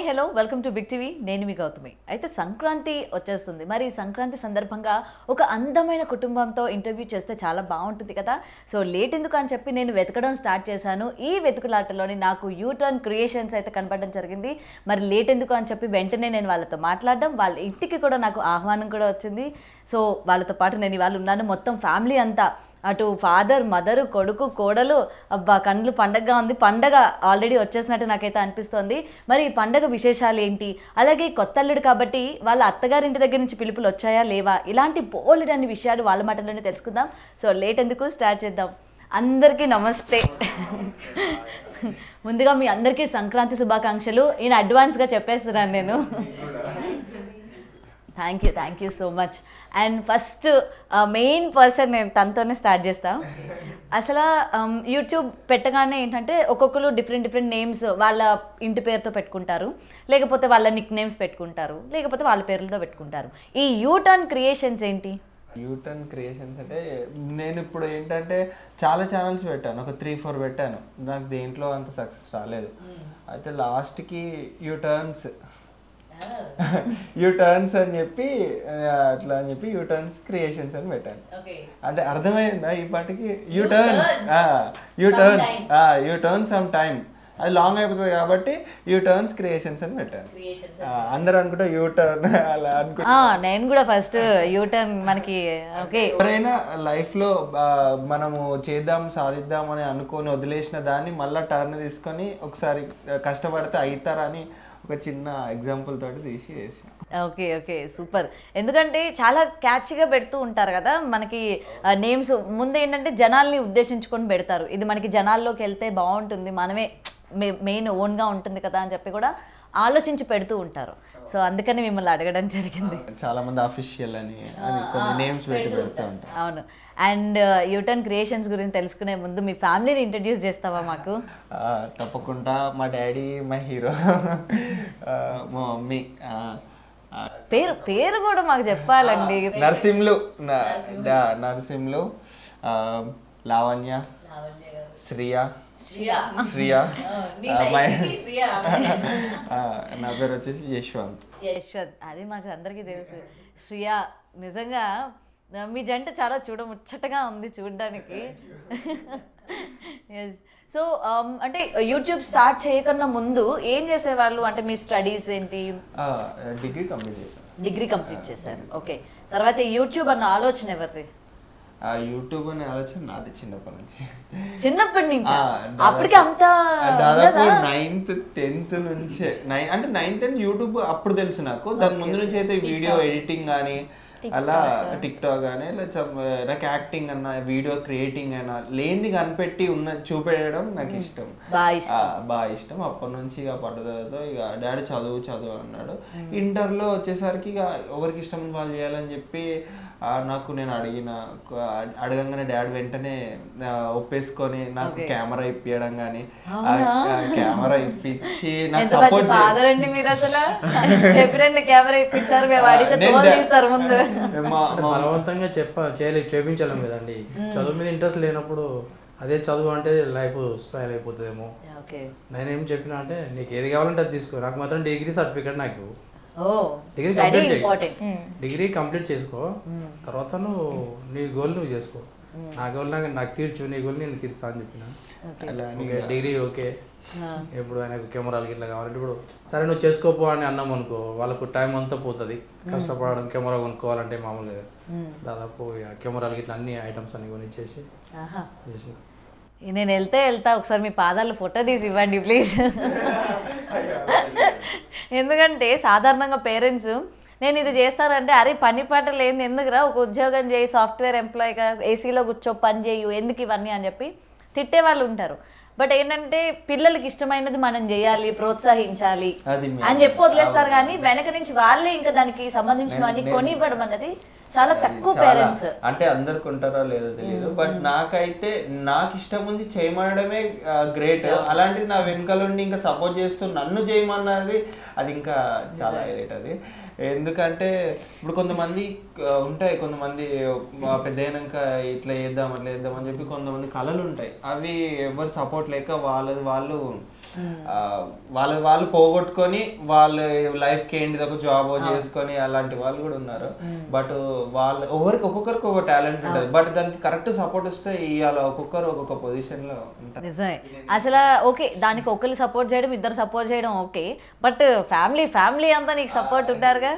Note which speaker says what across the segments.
Speaker 1: Hello welcome to big TV. నేను మీ గౌతమి. అయితే సంక్రాంతి వచ్చేస్తుంది. మరి సంక్రాంతి సందర్భంగా ఒక అందమైన కుటుంబంతో ఇంటర్వ్యూ చేస్తే చాలా బాగుంటుంది కదా. సో లేట్ ఎందుకు అని చెప్పి నేను వెతకడం స్టార్ట్ చేశాను. ఈ వెతుకులాటలోని నాకు యూటర్న్ క్రియేషన్స్ అయితే కనపడడం జరిగింది. మరి లేట్ ఎందుకు అని చెప్పి వెంటనే నేను వాళ్ళతో మాట్లాడడం, వాళ్ళ ఇంటికి కూడా నాకు ఆహ్వానం కూడా వచ్చింది. సో వాళ్ళతో పాటు నేను ఇవాళ ఉన్నాను. మొత్తం ఫ్యామిలీ అంతా, అటు ఫాదర్, మదరు, కొడుకు, కోడలు, అబ్బా కళ్ళు పండగగా ఉంది. పండగ ఆల్రెడీ వచ్చేసినట్టు నాకైతే అనిపిస్తోంది. మరి ఈ పండగ విశేషాలు ఏంటి, అలాగే కొత్త అల్లుడు కాబట్టి వాళ్ళ అత్తగారింటి దగ్గర నుంచి పిలుపులు వచ్చాయా లేవా, ఇలాంటి బోలెడన్ని విషయాలు వాళ్ళ మాటల్లోనే తెలుసుకుందాం. సో లేట్ ఎందుకు, స్టార్ట్ చేద్దాం. అందరికీ నమస్తే. ముందుగా మీ అందరికీ సంక్రాంతి శుభాకాంక్షలు ఇన్ అడ్వాన్స్గా చెప్పేస్తున్నాను నేను. Thank you so much. And first main person నేను తనతోనే స్టార్ట్ చేస్తాను. అసలు యూట్యూబ్ పెట్టగానే ఏంటంటే ఒక్కొక్కరు డిఫరెంట్ నేమ్స్ వాళ్ళ ఇంటి పేరుతో పెట్టుకుంటారు, లేకపోతే వాళ్ళ నిక్ నేమ్స్ పెట్టుకుంటారు, లేకపోతే వాళ్ళ పేర్లతో పెట్టుకుంటారు. ఈ యూటర్న్ క్రియేషన్స్ ఏంటి?
Speaker 2: యూటర్న్ క్రియేషన్స్ అంటే నేను ఇప్పుడు ఏంటంటే చాలా ఛానల్స్ పెట్టాను, ఒక 3-4 పెట్టాను. నాకు దేంట్లో అంత సక్సెస్ రాలేదు. అయితే లాస్ట్కి యూటర్న్స్ అని చెప్పి అట్లా అని చెప్పి యూటర్న్స్ క్రియేషన్స్ అని పెట్టాను. అంటే అర్థమైందా ఈ పాటికి? యూటర్న్స్ సమ్ టైమ్, అది లాంగ్ అయిపోతుంది కాబట్టి యూటర్న్స్ క్రియేషన్స్ అని పెట్టాను. అందరూ అనుకుంటా యూటర్న్ అలా అనుకుంటా.
Speaker 1: నేను కూడా ఫస్ట్ యూటర్న్ మనకి ఓకే.
Speaker 2: ఎవరైనా లైఫ్లో మనము చేద్దాం సాధిద్దాం అని అనుకొని వదిలేసిన దాన్ని మళ్ళీ టర్న్ తీసుకొని ఒకసారి కష్టపడితే అవుతారని ఒక చిన్న ఎగ్జాంపుల్ తోటి తీసి వేసి.
Speaker 1: Okay super. ఎందుకంటే చాలా క్యాచ్గా పెడుతూ ఉంటారు కదా మనకి నేమ్స్. ముందు ఏంటంటే జనాల్ని ఉద్దేశించుకొని పెడతారు, ఇది మనకి జనాల్లోకి వెళ్తే బాగుంటుంది, మనమే మెయిన్ ఓన్గా ఉంటుంది కదా అని చెప్పి కూడా ఆలోచించి పెడుతూ ఉంటారు. సో అందుకని మిమ్మల్ని అడగడం జరిగింది.
Speaker 2: చాలా మంది అఫీషియల్ అని కొన్ని నేమ్స్ పెట్టి పెడుతూ ఉంటారు.
Speaker 1: అవును. అండ్ యూటర్న్ క్రియేషన్స్ గురించి తెలుసుకునే ముందు మీ ఫ్యామిలీని ఇంట్రడ్యూస్ చేస్తావా మాకు?
Speaker 2: తప్పకుండా. మా డాడీ మా హీరో, మా మమ్మీ
Speaker 1: పేరు కూడా మాకు చెప్పాలండి.
Speaker 2: నరసింహులు, లావణ్య, శ్రియా. నా పేరు వచ్చేసి యశ్వంత్.
Speaker 1: అది మాకు అందరికీ తెలుసు. శ్రియా. నిజంగా మీ జంట చాలా చూడముచ్చటగా ఉంది చూడడానికి. సో అంటే యూట్యూబ్ స్టార్ట్ చేయకన్నా ముందు ఏం చేసేవాళ్ళు? అంటే మీ స్టడీస్ ఏంటి? డిగ్రీ కంప్లీట్ చేశారు. ఓకే. తర్వాత యూట్యూబ్ అన్న ఆలోచన ఎవరిది?
Speaker 2: యూట్యూబ్ అనే ఆలోచన నాది చిన్నప్పటి నుంచి.
Speaker 1: అప్పటికి అంత
Speaker 2: దాదాపు 9th 10th నుంచే. అంటే 9th యూట్యూబ్ అప్పుడు తెలుసు నాకు. దాని ముందు నుంచి అయితే వీడియో ఎడిటింగ్ కానీ అలా టిక్ టాక్ కానీ నాకు యాక్టింగ్ అన్నా వీడియో క్రియేటింగ్ అయినా లేనిది కనిపెట్టి చూపెట్టడం నాకు ఇష్టం, బాగా ఇష్టం. అప్పటి నుంచి ఇక పట్టుదలతో ఇక డాడీ చదువు అన్నాడు. ఇంటర్లో వచ్చేసరికి ఇక ఎవరికి ఇష్టం వాళ్ళు చేయాలని చెప్పి నాకు నేను అడగంగానే డాడీ వెంటనే ఒప్పేసుకొని నాకు కెమెరా ఇప్పించడం కానీ, కెమెరా ఇప్పించి నాకు సపోర్ట్
Speaker 3: బలవంతంగా చేపించలేం కదండి. చదువు మీద ఇంట్రెస్ట్ లేనప్పుడు అదే చదువు అంటే లైఫ్ స్పాయిల్ అయిపోతుందేమో. నేనేం చెప్పినా అంటే నీకు ఏది కావాలంటే అది తీసుకో, నాకు మాత్రం డిగ్రీ సర్టిఫికేట్ నాకు డిగ్రీ కంప్లీట్ చేసుకో, తర్వాత నువ్వు నీ గోల్ నువ్వు చేసుకో, నా గోల్ నాకు తీర్చు, నీ గోల్ నేను తీర్చా అని చెప్పిన. Degree okay. ఇప్పుడు ఆయనకు కెమెరాలకి ఇట్లా కావాలంటే ఇప్పుడు సరే నువ్వు చేసుకోపో అని అన్నాం అనుకో, వాళ్ళకు టైం అంతా పోతుంది. కష్టపడడం కెమెరా కొనుక్కోవాలంటే మామూలుగా దాదాపు కెమెరాలకి ఇట్లా అన్ని ఐటమ్స్ అన్ని కొనిచ్చేసి
Speaker 1: నేను వెళ్తా ఒకసారి మీ పాదాలు ఫోటో తీసి ఇవ్వండి ప్లీజ్. ఎందుకంటే సాధారణంగా పేరెంట్స్ నేను ఇది చేస్తానంటే అరే పని పాట లేదు ఎందుకురా, ఒక ఉద్యోగం చేయి, సాఫ్ట్వేర్ ఎంప్లాయీగా ఏసీలో కూర్చో పని చేయు, ఎందుకు ఇవన్నీ అని చెప్పి తిట్టే వాళ్ళు ఉంటారు. బట్ ఏంటంటే పిల్లలకి ఇష్టమైనది మనం చేయాలి, ప్రోత్సహించాలి అని చెప్పి వదిలేస్తారు. కానీ వెనక నుంచి వాళ్ళే ఇంకా దానికి సంబంధించినవన్నీ కొనివ్వడం అన్నది చాలా తక్కువ పేరెంట్స్.
Speaker 2: అంటే అందరికి ఉంటారో లేదో తెలియదు, బట్ నాకైతే నాకు ఇష్టం ఉంది చేయమనడమే గ్రేట్. అలాంటిది నా వెనుకలుండి ఇంకా సపోర్ట్ చేస్తూ నన్ను చేయమన్నది అది ఇంకా చాలా గ్రేట్. అది ఎందుకంటే ఇప్పుడు కొంతమంది ఉంటాయి, కొంతమంది పెద్ద అయినాక ఇట్లా చేద్దాం అట్లా చేద్దాం అని చెప్పి కొంతమంది కళలు ఉంటాయి, అవి ఎవరు సపోర్ట్ సపోర్ట్ లేక వాళ్ళు పోగొట్టుకొని వాళ్ళ లైఫ్కి ఏంటిది ఒక జాబ్ చేసుకొని అలాంటి వాళ్ళు కూడా ఉన్నారు. బట్ ఒక్కొక్కరికి ఒక టాలెంట్ ఉంటుంది. బట్ దానికి కరెక్ట్ సపోర్ట్ వస్తే ఇవాళ ఒక్కొక్కరు ఒక్కొక్క పొజిషన్ లో ఉంటారు.
Speaker 1: నిజమే. అసలు ఓకే, దానికి ఒకళ్ళు సపోర్ట్ చేయడం, ఇద్దరు సపోర్ట్ చేయడం ఓకే, బట్ ఫ్యామిలీ అంతా నీకు సపోర్ట్ ఉంటారుగా,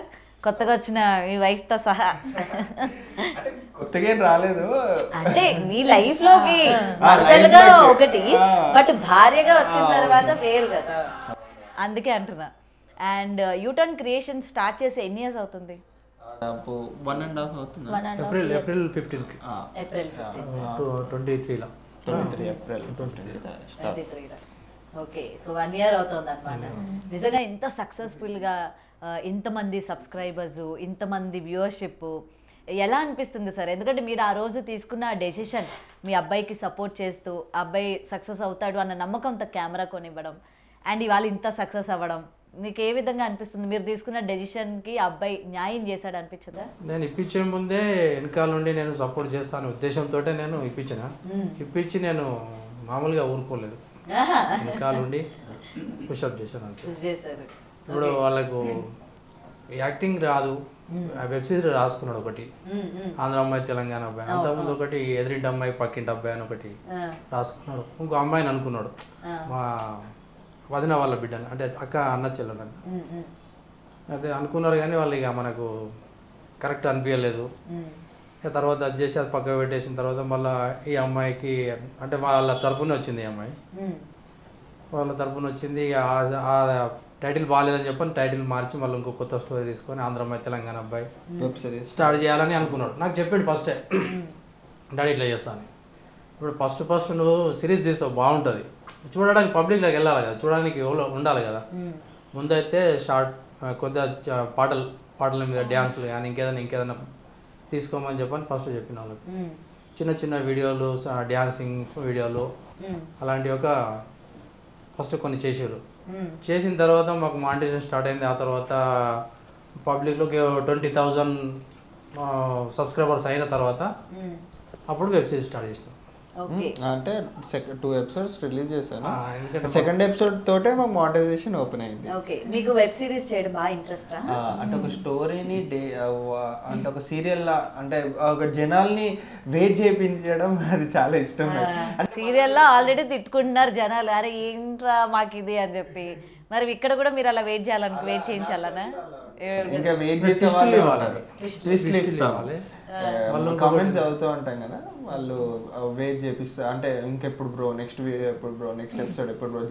Speaker 1: కొత్తగా వచ్చిన మీ వైఫ్ తో సహా.
Speaker 2: కొత్తగా ఏం రాలేదు,
Speaker 1: అంటే నీ లైఫ్ లోకి మరదలుగా ఒకటి, బట్ భార్యగా వచ్చిన తర్వాత వేరు కదా, అందుకే అంటున్నా. అండ్ యూటర్న్ క్రియేషన్ స్టార్ట్ చేసి ఎన్ని ఇయర్స్ అవుతుంది?
Speaker 2: 1.5 అవుతుంది.
Speaker 3: ఏప్రిల్ 15
Speaker 1: ఏప్రిల్
Speaker 3: 23లో.
Speaker 1: ఓకే, సో 1 year అవుతుంది అనమాట. నిజంగా ఇంత సక్సెస్ఫుల్గా ఇంతమంది సబ్స్క్రైబర్స్, ఇంతమంది వ్యూవర్షిప్ ఎలా అనిపిస్తుంది సార్? ఎందుకంటే మీరు ఆ రోజు తీసుకున్న డెసిషన్, మీ అబ్బాయికి సపోర్ట్ చేస్తూ అబ్బాయి సక్సెస్ అవుతాడు అన్న నమ్మకంతో కెమెరా కొనివ్వడం, అండ్ ఇవాళ ఇంత సక్సెస్ అవ్వడం, మీకు ఏ విధంగా అనిపిస్తుంది? మీరు తీసుకున్న డెసిషన్కి అబ్బాయి న్యాయం చేశాడు అనిపించదా?
Speaker 3: నేను ఇప్పించే ముందే వెనకాల నుండి నేను సపోర్ట్ చేస్తాను ఉద్దేశంతో నేను ఇప్పించి నేను మామూలుగా ఊరుకోలేదు, వెనకాల నుండి పుషప్ చేశాను అంతే. ఇప్పుడు వాళ్ళకు యాక్టింగ్ రాదు, వెబ్ సిరీస్ రాసుకున్నాడు ఒకటి, ఆంధ్ర అమ్మాయి తెలంగాణ అబ్బాయి, అంతకుముందు ఒకటి ఎదురింటి అమ్మాయి పక్కింటి అబ్బాయి అని ఒకటి రాసుకున్నాడు, ఇంకో అమ్మాయిని అనుకున్నాడు, మా వదిన వాళ్ళ బిడ్డని, అంటే అక్క అన్న చెల్లెలని. అదే అనుకున్నారు కానీ వాళ్ళు ఇక మనకు కరెక్ట్ అనిపించలేదు. ఇక తర్వాత అది చేసి అది పక్కకు పెట్టేసిన తర్వాత మళ్ళీ ఈ అమ్మాయికి, అంటే వాళ్ళ తరపున వచ్చింది ఈ అమ్మాయి, వాళ్ళ తరపున వచ్చింది. ఆ టైటిల్ బాగాలేదని చెప్పని టైటిల్ మార్చి మళ్ళీ ఇంకో కొత్త స్టోరీ తీసుకొని ఆంధ్ర అమ్మాయి తెలంగాణ అబ్బాయి
Speaker 2: వెబ్ సిరీస్
Speaker 3: స్టార్ట్ చేయాలని అనుకున్నాడు. నాకు చెప్పాడు ఫస్టే, డాడీ ఇట్లా చేస్తాను. ఇప్పుడు ఫస్ట్ నువ్వు సిరీస్ తీస్తావు బాగుంటుంది, చూడడానికి పబ్లిక్లోకి వెళ్ళాలి కదా, చూడడానికి ఉండాలి కదా. ముందైతే షార్ట్ కొద్దిగా పాటల మీద డ్యాన్సులు కానీ ఇంకేదైనా తీసుకోమని చెప్పని ఫస్ట్ చెప్పిన వాళ్ళకి. చిన్న వీడియోలు, డ్యాన్సింగ్ వీడియోలు అలాంటివి ఒక ఫస్ట్ కొన్ని చేసారు. చేసిన తర్వాత మాకు మానిటైజేషన్ స్టార్ట్ అయింది. ఆ తర్వాత పబ్లిక్లోకి 20,000 సబ్స్క్రైబర్స్ అయిన తర్వాత అప్పుడు వెబ్ సిరీస్ స్టార్ట్ చేసినాం.
Speaker 2: అంటే 2 episodes రిలీజ్ చేశాను. సెకండ్ ఎపిసోడ్ తోటే మాకు మానిటైజేషన్ ఓపెన్ అయింది.
Speaker 1: ఓకే, మీకు వెబ్ సిరీస్ చేయడం బాగా ఇంట్రెస్ట్?
Speaker 2: అంటే ఒక స్టోరీని అంటే ఒక సీరియల్ లా, అంటే ఒక జనాల్ని వెయిట్ చేయించడం అది చాలా ఇష్టం.
Speaker 1: సీరియల్లో ఆల్రెడీ తిట్టుకుంటున్నారు జనాలు, అరే ఏంట్రా మాకు ఇది అని చెప్పి. మరి ఇక్కడ కూడా మీరు అలా వెయిట్ చేయించాలనా?
Speaker 2: ఇంకా వెయిట్ చేసే వాళ్ళు కామెంట్స్ చదువుతూ ఉంటాం కదా, వాళ్ళు వెయిట్ చేపిస్తారు. అంటే ఇంకెప్పుడు బ్రో, నెక్స్ట్ వీడియో ఎప్పుడు బ్రో, నెక్స్ట్ ఎపిసోడ్ ఎప్పుడు బ్రో,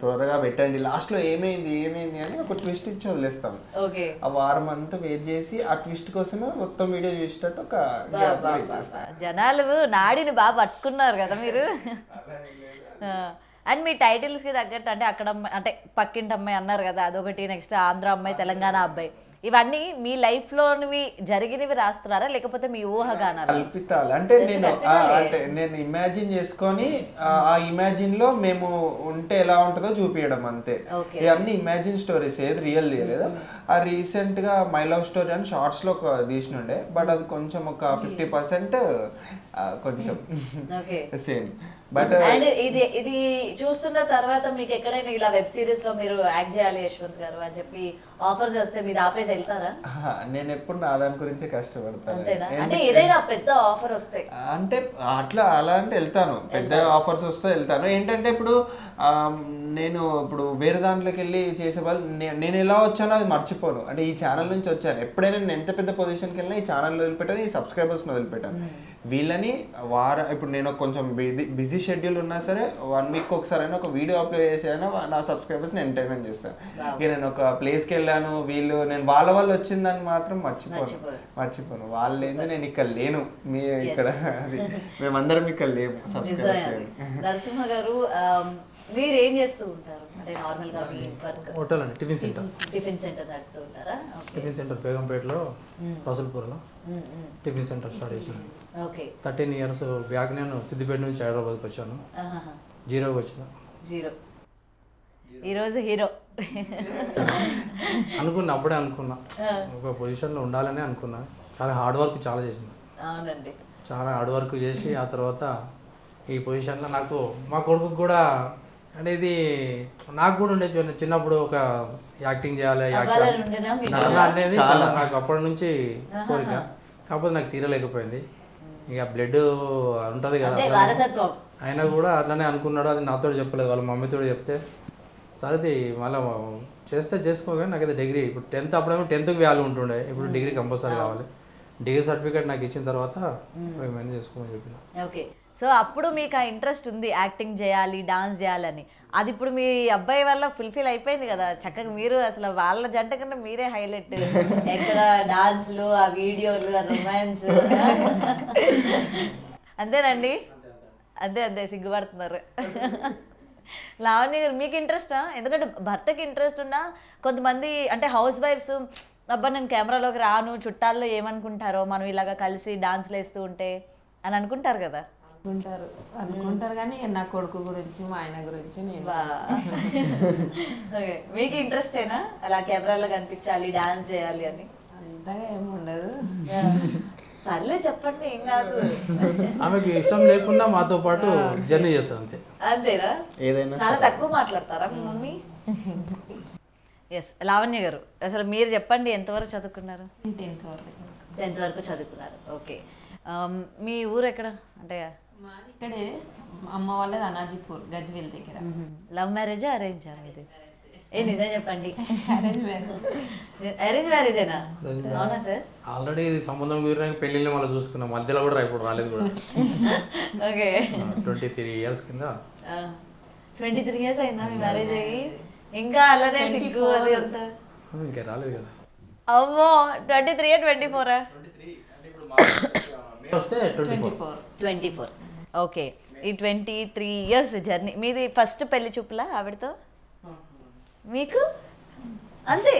Speaker 2: త్వరగా పెట్టండి, లాస్ట్ లో ఏమైంది అని ఒక ట్విస్ట్ ఇచ్చి వదిలేస్తాం. ఆ వారం అంతా వెయిట్ చేసి ఆ ట్విస్ట్ కోసమే మొత్తం వీడియో చూసేటట్టు ఒక
Speaker 1: జనాలు నాడిని బాగా పట్టుకున్నారు కదా మీరు. అండ్ మీ టైటిల్స్కి తగ్గట్టు, అంటే అక్కడ అంటే పక్కింటి అమ్మాయి అన్నారు కదా, అదొకటి, నెక్స్ట్ ఆంధ్ర అమ్మాయి తెలంగాణ అబ్బాయి, ఇవన్నీ మీ లైఫ్లోనివి జరిగినవి రాస్తున్నారా లేకపోతే మీ ఊహగానాలు?
Speaker 2: కల్పితాలు. అంటే నేను ఇమాజిన్ చేసుకొని ఆ ఇమాజిన్ లో మేము ఉంటే ఎలా ఉంటుందో చూపించడం అంతే. ఇవన్నీ ఇమాజిన్ స్టోరీస్, ఏది రియల్ లేదు. ఆ రీసెంట్ గా మై లవ్ స్టోరీ అని షార్ట్స్ లో తీసినుండే, బట్ అది కొంచెం ఒక 50% కొంచెం సేమ్. బట్
Speaker 1: ఇది చూస్తున్న తర్వాత మీకు ఎక్కడైనా ఇలా వెబ్ సిరీస్ లో మీరు యాక్ట్ చేయాలి యశ్వంత్ గారు అని చెప్పి ఆఫర్స్ వస్తే మీరు ఆపేసి వెళ్తారా?
Speaker 2: నేను ఎప్పుడు నా దాని గురించే కష్టపడతాను.
Speaker 1: అంటే ఏదైనా పెద్ద ఆఫర్ వస్తే
Speaker 2: అంటే అలా అంటే వెళ్తాను, పెద్ద ఆఫర్స్ వస్తే వెళ్తాను. ఏంటంటే ఇప్పుడు నేను వేరే దాంట్లోకి వెళ్ళి చేసే వాళ్ళు, నేను ఎలా వచ్చానో అది మర్చిపోను. అంటే ఈ ఛానల్ నుంచి వచ్చాను, ఎప్పుడైనా నేను ఎంత పెద్ద పొజిషన్కి వెళ్ళినా ఈ ఛానల్ వదిలిపెట్టాను, ఈ సబ్స్క్రైబర్స్ని వదిలిపెట్టాను. వీళ్ళని ఇప్పుడు నేను కొంచెం బిజీ షెడ్యూల్ ఉన్నా సరే 1 week ఒకసారి అయినా ఒక వీడియో అప్లోడ్ చేసేనా నా సబ్స్క్రైబర్స్ని ఎంటర్టైన్మెంట్ చేస్తాను. ఇక నేను ఒక ప్లేస్కి వెళ్ళాను, నేను వాళ్ళ వల్ల వచ్చిందని మాత్రం మర్చిపోను. వాళ్ళు లేదు, నేను ఇక్కడ లేను, ఇక్కడ మేమందరం ఇక్కడ లేము సబ్స్క్రైబర్స్.
Speaker 1: నరసింహ గారు, మీరు ఏం చేస్తూ ఉంటారు? అంటే నార్మల్ గా మీ వర్క్?
Speaker 3: హోటల్ అండి, టిఫిన్ సెంటర్
Speaker 1: నడుపుతూ ఉంటారా?
Speaker 3: టిఫిన్ సెంటర్ బేగంపేటలో, రసూల్పూర్లో టిఫిన్ సెంటర్ స్టార్ట్ చేసాను. 13 years బ్యాక్ నేను సిద్దిపేట నుంచి హైదరాబాద్కి వచ్చాను. జీరోకి వచ్చిన.
Speaker 1: ఈరోజు హీరో
Speaker 3: అప్పుడే అనుకున్నా ఒక పొజిషన్లో ఉండాలని అనుకున్నా. చాలా హార్డ్ వర్క్ చాలా చేసిన.
Speaker 1: అవునండి,
Speaker 3: చాలా హార్డ్ వర్క్ చేసి ఆ తర్వాత ఈ పొజిషన్లో నాకు మా కొడుకు కూడా అంటే ఇది నాకు కూడా ఉండే చిన్నప్పుడు ఒక యాక్టింగ్ చేయాలి
Speaker 1: అవ్వాలని ఉండేనా మీకు?
Speaker 3: చాలా అనేది చాలా నాకు అప్పటి నుంచి కోరిక, కాకపోతే నాకు తీరలేకపోయింది. ఇక బ్లడ్ ఉంటుంది కదా
Speaker 1: అదే వారసత్వం.
Speaker 3: అయినా కూడా అట్లనే అనుకున్నాడు. అది నాతో చెప్పలేదు, వాళ్ళ మమ్మీతో చెప్తే సరేది మళ్ళీ చేస్తే చేసుకోగానే నాకైతే డిగ్రీ ఇప్పుడు 10th అప్పుడేమో 10th వాల్యూ ఉంటుండే, ఇప్పుడు డిగ్రీ కంపల్సరీ కావాలి. డిగ్రీ సర్టిఫికేట్ నాకు ఇచ్చిన తర్వాత ఏమైనా చేసుకోమని చెప్పిన.
Speaker 1: ఓకే, సో అప్పుడు మీకు ఆ ఇంట్రెస్ట్ ఉంది యాక్టింగ్ చేయాలి, డాన్స్ చేయాలని. అది ఇప్పుడు మీ అబ్బాయి వల్ల ఫుల్ఫిల్ అయిపోయింది కదా చక్కగా. మీరు అసలు వాళ్ళ జంట కన్నా మీరే హైలైట్. ఎక్కడ డాన్స్లు, ఆ వీడియోలు, ఆ రొమాన్స్. అంతేనండి? అంతే అంతే, సిగ్గుపడుతున్నారు. లావణ్య గారు మీకు ఇంట్రెస్టా? ఎందుకంటే భర్తకి ఇంట్రెస్ట్ ఉన్నా కొంతమంది అంటే హౌస్ వైఫ్స్ అబ్బా నేను కెమెరాలోకి రాను, చుట్టాల్లో ఏమనుకుంటారో మనం ఇలాగ కలిసి డాన్స్లు వేస్తూ ఉంటే అని అనుకుంటారు కదా.
Speaker 4: అనుకుంటారు కానీ నా కొడుకు గురించి మా ఆయన గురించి నేను
Speaker 1: మీకు ఇంట్రెస్టేనా అలా కెమెరాలో కనిపించాలి, డాన్స్ చేయాలి అని?
Speaker 4: అంతగా ఏమి ఉండదు.
Speaker 1: పర్లే చెప్పండి, ఏం కాదు.
Speaker 3: ఆమెకి ఇష్టం లేకుండా మాతో పాటు జర్నీ చేస్తుంది అంతే.
Speaker 1: అంతేనా?
Speaker 2: ఏదైనా
Speaker 1: చాలా తక్కువ మాట్లాడతారా మీ మమ్మీ? ఎస్, లావణ్య గారు అసలు మీరు చెప్పండి, ఎంతవరకు చదువుకున్నారు?
Speaker 4: 10th వరకు.
Speaker 1: 10th వరకు చదువుకున్నారు. ఓకే, మీ ఊరు ఎక్కడ? అంటే
Speaker 4: మాది ఇక్కడే, అమ్మ వాళ్ళది అనాజీపూర్, గజ్వేల్ దగ్గర.
Speaker 1: లవ్ మ్యారేజా అరేంజా మీది? ఏ నిజం చెప్పండి.
Speaker 4: Arrange marriage.
Speaker 1: అరేంజ్ మ్యారేజేనా? అవునా సార్?
Speaker 3: ఆల్రెడీ ఇది సంబంధం కుదిరినాక పెళ్ళిళ్ళు మళ్ళీ చూసుకున్నాం, మధ్యలో కూడా ఇప్పుడు రాలేదు కూడా.
Speaker 1: ఓకే,
Speaker 3: 23 years కింద.
Speaker 1: 23 years అయిందా మీ మ్యారేజ్ అయ్యి? ఇంకా అలానే సిగ్గు అది అంతా
Speaker 3: ఇంకా రాలేదు కదా.
Speaker 1: అమ్మో, 23 24
Speaker 3: వస్తే
Speaker 1: 24. ఓకే, ఈ 23 years జర్నీ మీది. ఫస్ట్ పెళ్లి చూపులా ఆవిడతో మీకు? అంతే?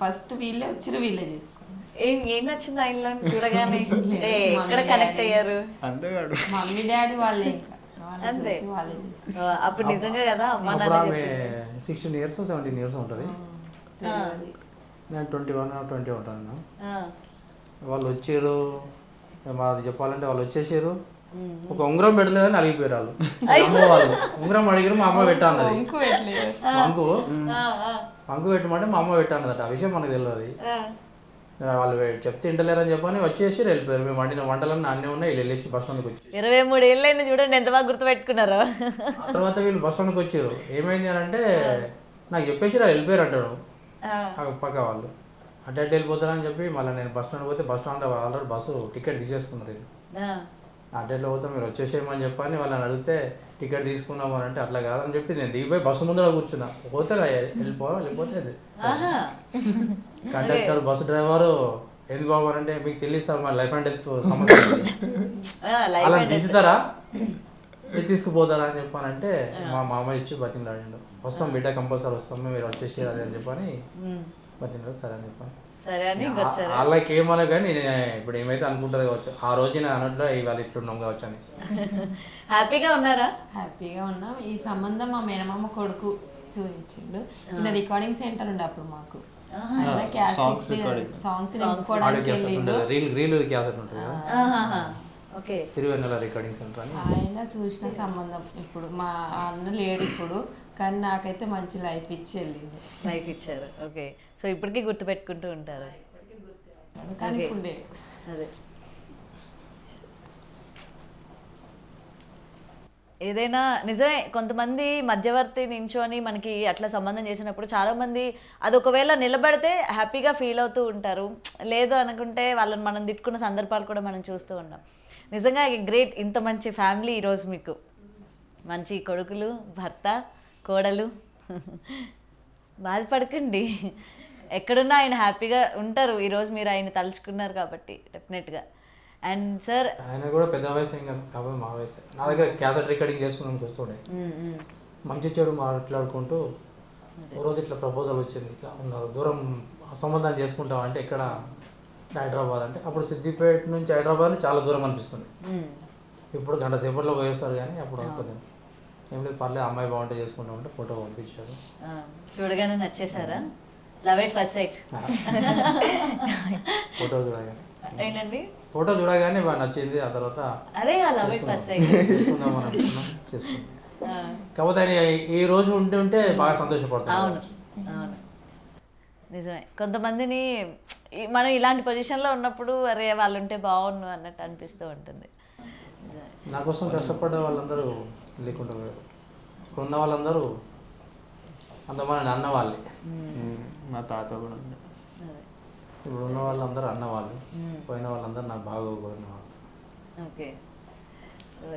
Speaker 4: ఫస్ట్ వీళ్ళే వచ్చిన వీళ్ళే చేసుకున్నాం.
Speaker 1: ఏం నచ్చింది ఆయనలో చూడగానే? ఎక్కడ కనెక్ట్ అయ్యారు?
Speaker 2: అంతేగాడు
Speaker 4: మమ్మీ డాడీ వాళ్ళే ఇంకా
Speaker 1: అంతే.
Speaker 4: వాళ్ళే.
Speaker 1: అప్పుడు నిజంగా కదా అమ్మ
Speaker 3: అప్పుడు
Speaker 1: నాన్న
Speaker 3: ఆమె 16 years 17 years ఉంటుంది, నేను 21 or 20 ఉంటాను. వాళ్ళు వచ్చారు, మాది చెప్పాలంటే వాళ్ళు వచ్చేసారు, ఒక ఉంగరం పెట్టలేదని అలిగిపోయారు వాళ్ళు. అమ్మ వాళ్ళు ఉంగరం అడిగారు, మా అమ్మ పెట్టా అన్నది. వంకు పెట్టమంటే మా అమ్మ పెట్టా అన్నదట. ఆ విషయం మనకు తెలియదు. వాళ్ళు చెప్తే ఇంటలేరని చెప్పని వచ్చేసి వెళ్ళిపోయారు. మేము వండిన వంటలన్నీ అన్నీ ఉన్నాయి. వీళ్ళు వెళ్ళేసి బస్ స్టాండ్కి వచ్చి
Speaker 1: 23 ఏళ్ళైనా చూడండి ఎంత బాగా గుర్తు పెట్టుకున్నారు.
Speaker 3: ఆ తర్వాత వీళ్ళు బస్ స్టాండ్కి వచ్చారు. ఏమైంది అని అంటే నాకు చెప్పేసి వెళ్ళిపోయారు అంటాడు పక్క వాళ్ళు. అంటే వెళ్ళిపోతారని చెప్పి మళ్ళీ నేను బస్ స్టాండ్ పోతే bus stand already bus ticket తీసేసుకున్నారు. అడ్డెట్లో పోతే మీరు వచ్చేసేయమని చెప్పని వాళ్ళని అడిగితే టికెట్ తీసుకున్నాము అని అంటే అట్లా కాదని చెప్పి నేను దిగిపోయి బస్సు ముందర కూర్చున్నా. పోతే వెళ్ళిపోతే కండక్టర్ బస్సు డ్రైవరు ఎందుకు బాబు అంటే మీకు తెలియదు మా లైఫ్ అండ్ డెత్ సమస్య అలా దించుతారా మీరు తీసుకుపోతారా అని చెప్పానంటే మా మామ ఇచ్చి బతిమలాడిండు. వస్తాం బిడ్డ కంపల్సరీ వస్తాం మీరు వచ్చేసి అదే అని చెప్పని బతిమలాడు. సరే అని చెప్పాను. వాళ్ళకి ఏమన్నా కానీ ఇప్పుడు ఏమైతే అనుకుంటుంది కావచ్చు, ఆ రోజు నేను అన్నట్లు ఇవాళ ఇట్లున్నాం కావచ్చు అని.
Speaker 1: హ్యాపీగా ఉన్నారా?
Speaker 4: హ్యాపీగా ఉన్నాం. ఈ సంబంధం మా మేనమామ కొడుకు చూపించిండు. ఇలా రికార్డింగ్ సెంటర్ ఉండే అప్పుడు మాకు సాంగ్స్ ఆయన చూసిన సంబంధం. ఇప్పుడు మా అన్న లేడు ఇప్పుడు, కానీ నాకైతే మంచి లైఫ్ ఇచ్చి వెళ్ళింది.
Speaker 1: లైఫ్ ఇచ్చారు. ఓకే, సో ఇప్పటికీ గుర్తు పెట్టుకుంటూ ఉంటారు.
Speaker 4: కానీ ఇప్పుడు
Speaker 1: అదే ఏదైనా నిజమే. కొంతమంది మధ్యవర్తి నించోని మనకి అట్లా సంబంధం చేసినప్పుడు చాలామంది అది ఒకవేళ నిలబడితే హ్యాపీగా ఫీల్ అవుతూ ఉంటారు. లేదు అనుకుంటే వాళ్ళని మనం తిట్టుకున్న సందర్భాలు కూడా మనం చూస్తూ ఉన్నాం. నిజంగా గ్రేట్, ఇంత మంచి ఫ్యామిలీ ఈరోజు మీకు. మంచి కొడుకులు, భర్త, కోడలు. బాధపడకండి, ఎక్కడున్నా ఆయన హ్యాపీగా ఉంటారు. ఈరోజు మీరు ఆయన తలుచుకున్నారు కాబట్టి డెఫినెట్గా. అండ్ సార్
Speaker 3: ఆయన కూడా పెద్ద వయసు ఏం కాదు కాబట్టి మా వయసు. నా దగ్గర క్యాసెట్ రికార్డింగ్ చేసుకున్నాం వస్తుండే, మంచి చెడు మాట్లాడుకుంటూ ఓ రోజు ఇట్లా ప్రపోజల్ వచ్చింది. ఇట్లా ఉన్నారు దూరం సంబంధాన్ని చేసుకుంటాం అంటే ఇక్కడ హైదరాబాద్ అంటే అప్పుడు సిద్దిపేట నుంచి హైదరాబాద్ చాలా దూరం అనిపిస్తుంది. ఇప్పుడు గంట సేపట్లో పోయేస్తారు కానీ అప్పుడు అనుకోలేదు. ఏం లేదు పర్లేదు అమ్మాయి బాగుంటే చేసుకుంటాం అంటే ఫోటో పంపించారు.
Speaker 1: చూడగానే నచ్చేసారా? Love at first sight
Speaker 3: photo చూడగానే
Speaker 1: ఏంటండి
Speaker 3: ఫోటో చూడగానే బాగా నచ్చింది. ఆ తర్వాత
Speaker 1: అదే లవ్ ఎట్ ఫస్ట్ సైట్
Speaker 3: చేసుకుందాం అని అనుకున్నాం, చేసుకున్నాం. కాకపోతే ఆయన ఈ రోజు ఉంటే బాగా సంతోషపడతాం.
Speaker 1: అవును అవును నిజమే. కొంతమందిని మనం ఇలాంటి పొజిషన్లో ఉన్నప్పుడు అరే వాళ్ళు ఉంటే బాగుండు అన్నట్టు అనిపిస్తూ ఉంటుంది.
Speaker 3: నా కోసం కష్టపడ్డ వాళ్ళందరూ లేకుండా పోయారు. ఇప్పుడు ఉన్న వాళ్ళందరూ అంతమంది అన్న వాళ్ళే.
Speaker 2: మా తాత కూడా ఉంది.
Speaker 3: ఇప్పుడు ఉన్న వాళ్ళందరూ అన్న వాళ్ళు, పోయిన వాళ్ళందరూ నాకు బాగా కోరిన వాళ్ళు.
Speaker 1: ఓకే